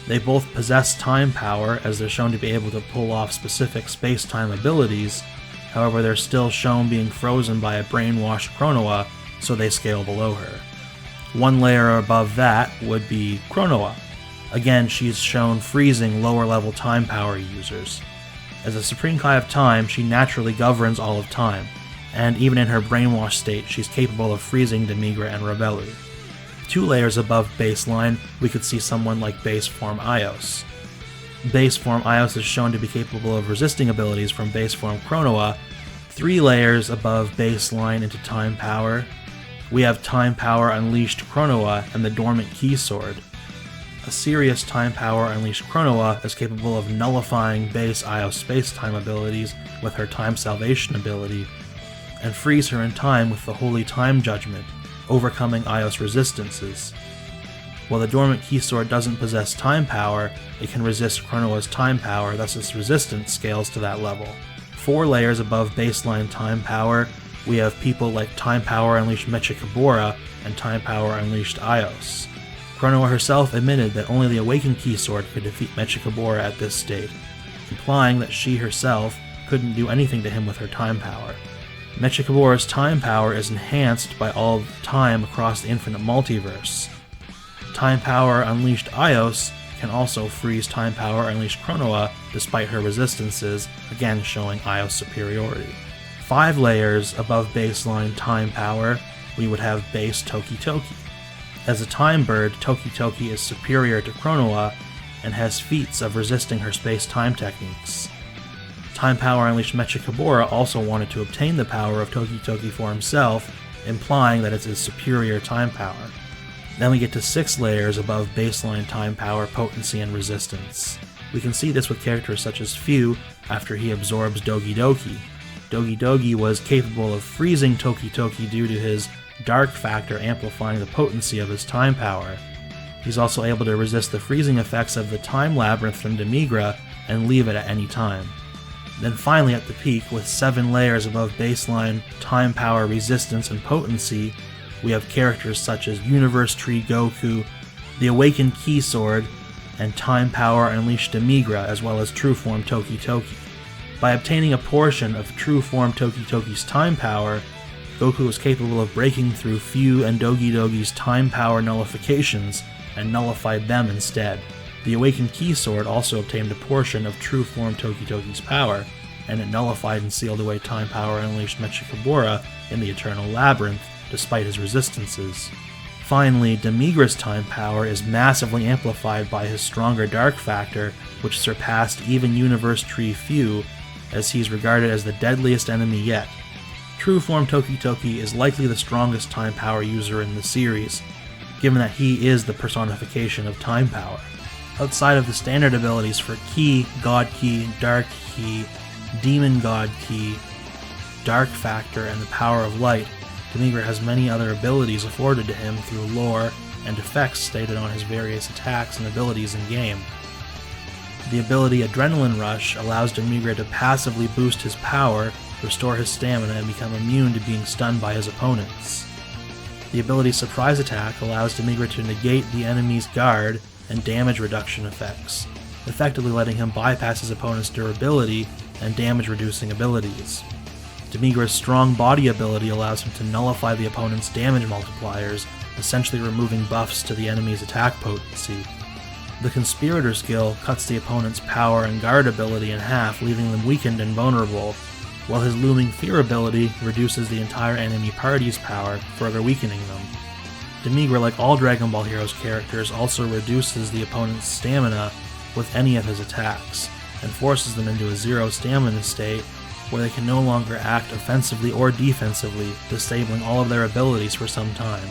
Speaker 1: They both possess Time Power, as they're shown to be able to pull off specific space-time abilities, however they're still shown being frozen by a brainwashed Chronoa, so they scale below her. One layer above that would be Chronoa. Again, she's shown freezing lower-level Time Power users. As a Supreme Kai of Time, she naturally governs all of time, and even in her brainwashed state, she's capable of freezing Demigra and Rabelu. 2 layers above baseline, we could see someone like Base Form Ios. Base Form Ios is shown to be capable of resisting abilities from Base Form Chronoa. 3 layers above baseline into Time Power, we have Time Power Unleashed Chronoa and the Dormant Key Sword. A serious Time Power Unleashed Chronoa is capable of nullifying base Ios space-time abilities with her Time Salvation ability, and freeze her in time with the Holy Time Judgment, overcoming Ios resistances. While the Dormant Key Sword doesn't possess Time Power, it can resist Chronoa's Time Power, thus its resistance scales to that level. 4 layers above baseline Time Power, we have people like Time Power Unleashed Mechikabura and Time Power Unleashed Ios. Chronoa herself admitted that only the Awakened Key Sword could defeat Mechikabura at this state, implying that she herself couldn't do anything to him with her time power. Mechikabura's time power is enhanced by all of time across the infinite multiverse. Time power unleashed Ios can also freeze time power unleashed Chronoa despite her resistances, again showing Ios' superiority. 5 layers above baseline time power, we would have base Toki Toki. As a time bird, Toki Toki is superior to Chronoa and has feats of resisting her space-time techniques. Time power unleashed Mechikabura also wanted to obtain the power of Toki Toki for himself, implying that it's his superior time power. Then we get to 6 layers above baseline time power, potency, and resistance. We can see this with characters such as Few after he absorbs Dogi Dogi. Dogi Dogi was capable of freezing Toki Toki due to his dark factor amplifying the potency of his time power. He's also able to resist the freezing effects of the time labyrinth from Demigra and leave it at any time. Then finally at the peak, with 7 layers above baseline time power, resistance, and potency, we have characters such as Universe Tree Goku, the Awakened Key Sword, and Time Power Unleashed Demigra, as well as True Form Toki Toki. By obtaining a portion of True Form Toki Toki's time power, Goku was capable of breaking through Few and Dogi Dogi's time power nullifications and nullified them instead. The Awakened Key Sword also obtained a portion of True Form Toki Toki's power, and it nullified and sealed away Time Power Unleashed Mechikabura in the Eternal Labyrinth, despite his resistances. Finally, Demigra's time power is massively amplified by his stronger Dark Factor, which surpassed even Universe Tree Few, as he's regarded as the deadliest enemy yet. True Form Toki Toki is likely the strongest time power user in the series, given that he is the personification of time power. Outside of the standard abilities for Ki, God Ki, Dark Ki, Demon God Ki, Dark Factor, and the Power of Light, Demigra has many other abilities afforded to him through lore and effects stated on his various attacks and abilities in-game. The ability Adrenaline Rush allows Demigra to passively boost his power, restore his stamina, and become immune to being stunned by his opponents. The ability Surprise Attack allows Demigra to negate the enemy's guard and damage reduction effects, effectively letting him bypass his opponent's durability and damage-reducing abilities. Demigra's Strong Body ability allows him to nullify the opponent's damage multipliers, essentially removing buffs to the enemy's attack potency. The Conspirator skill cuts the opponent's power and guard ability in half, leaving them weakened and vulnerable, while his Looming Fear ability reduces the entire enemy party's power, further weakening them. Demigra, like all Dragon Ball Heroes characters, also reduces the opponent's stamina with any of his attacks, and forces them into a 0 stamina state where they can no longer act offensively or defensively, disabling all of their abilities for some time.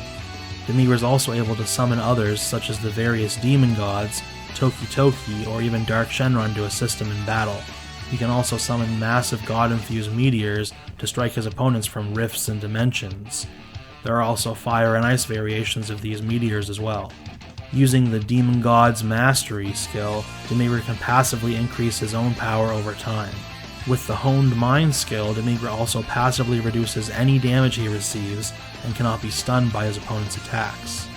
Speaker 1: Demigra is also able to summon others, such as the various demon gods, Toki Toki, or even Dark Shenron to assist him in battle. He can also summon massive god-infused meteors to strike his opponents from rifts and dimensions. There are also fire and ice variations of these meteors as well. Using the Demon God's Mastery skill, Demigra can passively increase his own power over time. With the Honed Mind skill, Demigra also passively reduces any damage he receives and cannot be stunned by his opponent's attacks.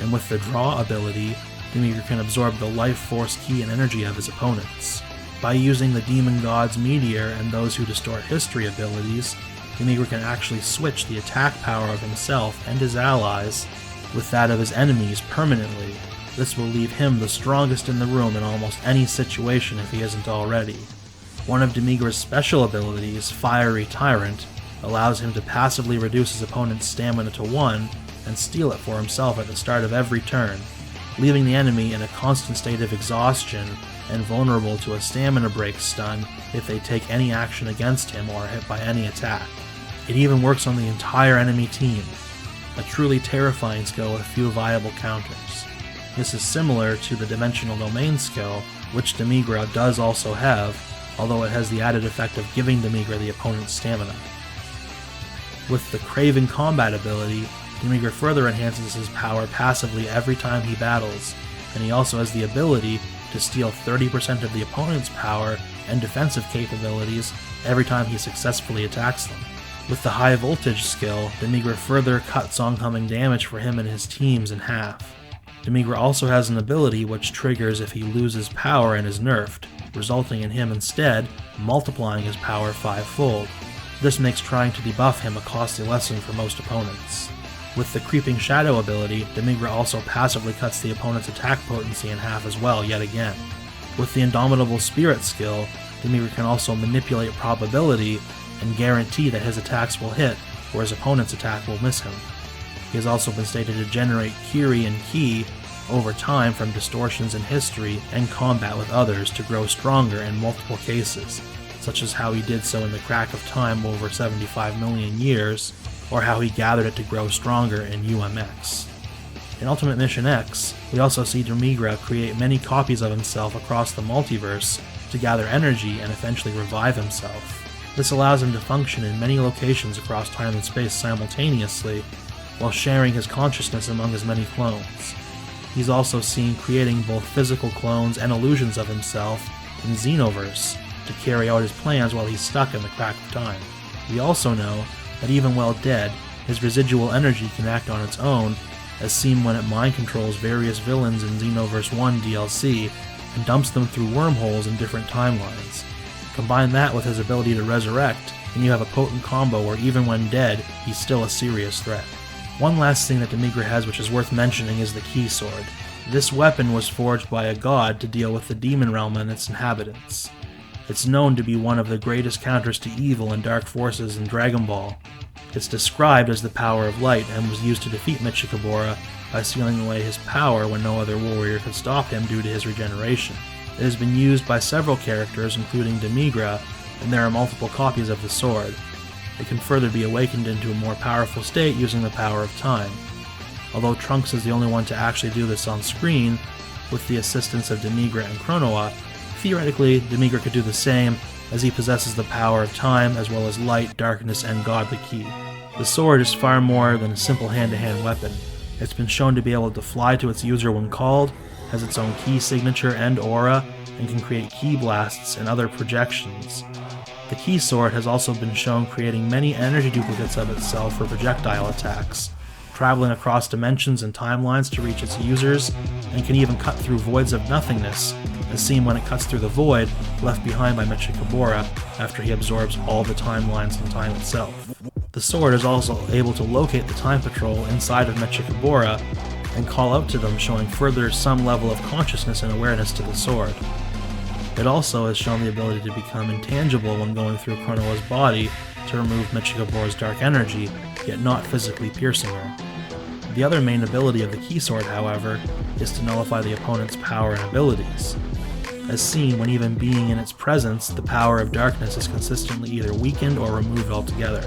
Speaker 1: And with the Draw ability, Demigra can absorb the life force, ki, and energy of his opponents. By using the Demon God's Meteor and those who distort history abilities, Demigra can actually switch the attack power of himself and his allies with that of his enemies permanently. This will leave him the strongest in the room in almost any situation if he isn't already. One of Demigra's special abilities, Fiery Tyrant, allows him to passively reduce his opponent's stamina to 1 and steal it for himself at the start of every turn, leaving the enemy in a constant state of exhaustion and vulnerable to a stamina break stun if they take any action against him or are hit by any attack. It even works on the entire enemy team, a truly terrifying skill with few viable counters. This is similar to the Dimensional Domain skill, which Demigra does also have, although it has the added effect of giving Demigra the opponent's stamina. With the Craven Combat ability, Demigra further enhances his power passively every time he battles, and he also has the ability to steal 30% of the opponent's power and defensive capabilities every time he successfully attacks them. With the High Voltage skill, Demigra further cuts oncoming damage for him and his teams in half. Demigra also has an ability which triggers if he loses power and is nerfed, resulting in him instead multiplying his power 5-fold. This makes trying to debuff him a costly lesson for most opponents. With the Creeping Shadow ability, Demigra also passively cuts the opponent's attack potency in half as well yet again. With the Indomitable Spirit skill, Demigra can also manipulate probability and guarantee that his attacks will hit or his opponent's attack will miss him. He has also been stated to generate Kiri and Ki over time from distortions in history and combat with others to grow stronger in multiple cases, such as how he did so in the Crack of Time over 75 million years, or how he gathered it to grow stronger in UMX. In Ultimate Mission X, we also see Demigra create many copies of himself across the multiverse to gather energy and eventually revive himself. This allows him to function in many locations across time and space simultaneously, while sharing his consciousness among his many clones. He's also seen creating both physical clones and illusions of himself in Xenoverse to carry out his plans while he's stuck in the Crack of Time. We also know that even while dead, his residual energy can act on its own, as seen when it mind controls various villains in Xenoverse 1 DLC and dumps them through wormholes in different timelines. Combine that with his ability to resurrect, and you have a potent combo where even when dead, he's still a serious threat. One last thing that Demigra has which is worth mentioning is the Key Sword. This weapon was forged by a god to deal with the demon realm and its inhabitants. It's known to be one of the greatest counters to evil and dark forces in Dragon Ball. It's described as the power of light and was used to defeat Michikabura by sealing away his power when no other warrior could stop him due to his regeneration. It has been used by several characters including Demigra, and there are multiple copies of the sword. It can further be awakened into a more powerful state using the power of time. Although Trunks is the only one to actually do this on screen, with the assistance of Demigra and Chronoa, theoretically Demigra could do the same, as he possesses the power of time as well as light, darkness, and godly ki. The sword is far more than a simple hand-to-hand weapon. It's been shown to be able to fly to its user when called, has its own key signature and aura, and can create ki blasts and other projections. The Key Sword has also been shown creating many energy duplicates of itself for projectile attacks, traveling across dimensions and timelines to reach its users, and can even cut through voids of nothingness, as seen when it cuts through the void left behind by Michikabura after he absorbs all the timelines and time itself. The sword is also able to locate the Time Patrol inside of Michikabura and call out to them, showing further some level of consciousness and awareness to the sword. It also has shown the ability to become intangible when going through Chronoa's body to remove Michikabura's dark energy, yet not physically piercing her. The other main ability of the Key Sword, however, is to nullify the opponent's power and abilities. As seen when even being in its presence, the power of darkness is consistently either weakened or removed altogether.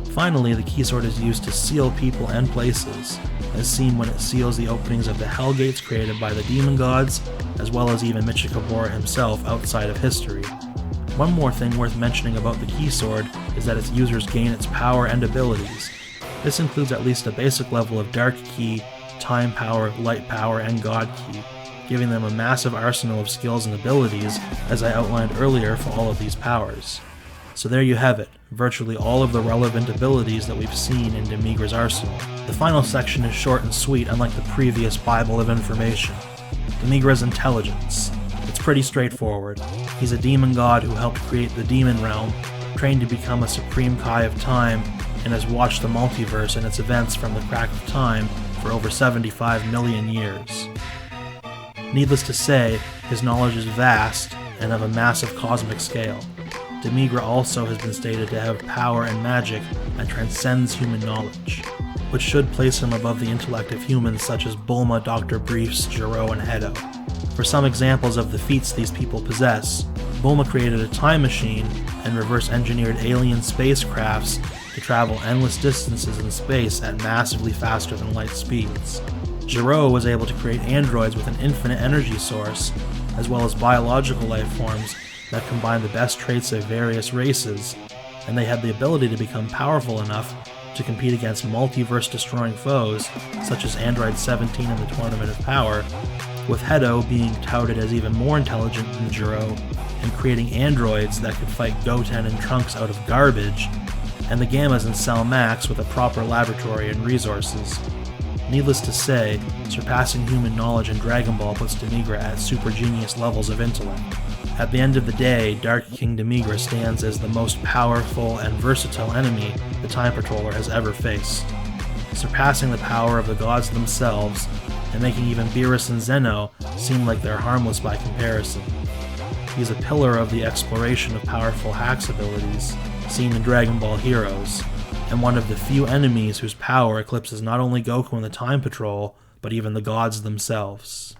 Speaker 1: Finally, the Key Sword is used to seal people and places, as seen when it seals the openings of the Hell Gates created by the demon gods, as well as even Michikabura himself outside of history. One more thing worth mentioning about the Key Sword is that its users gain its power and abilities. This includes at least a basic level of Dark Ki, Time Power, Light Power, and God Ki, giving them a massive arsenal of skills and abilities, as I outlined earlier for all of these powers. So there you have it, virtually all of the relevant abilities that we've seen in Demigra's arsenal. The final section is short and sweet, unlike the previous Bible of information. Demigra's intelligence. It's pretty straightforward. He's a demon god who helped create the demon realm, trained to become a supreme Kai of time, and has watched the multiverse and its events from the Crack of Time for over 75 million years. Needless to say, his knowledge is vast and of a massive cosmic scale. Demigra also has been stated to have power and magic that transcends human knowledge, which should place him above the intellect of humans such as Bulma, Dr. Briefs, Gero, and Hedo. For some examples of the feats these people possess, Bulma created a time machine and reverse-engineered alien spacecrafts to travel endless distances in space at massively faster than light speeds. Gero was able to create androids with an infinite energy source, as well as biological life forms that combine the best traits of various races, and they had the ability to become powerful enough to compete against multiverse-destroying foes, such as Android 17 in the Tournament of Power, with Hedo being touted as even more intelligent than Gero, and creating androids that could fight Goten and Trunks out of garbage, and the Gammas in Cell Max with a proper laboratory and resources. Needless to say, surpassing human knowledge in Dragon Ball puts Demigra at super genius levels of intellect. At the end of the day, Dark King Demigra stands as the most powerful and versatile enemy the Time Patroller has ever faced, surpassing the power of the gods themselves and making even Beerus and Zeno seem like they're harmless by comparison. He's a pillar of the exploration of powerful hacks abilities seen in Dragon Ball Heroes, and one of the few enemies whose power eclipses not only Goku and the Time Patrol, but even the gods themselves.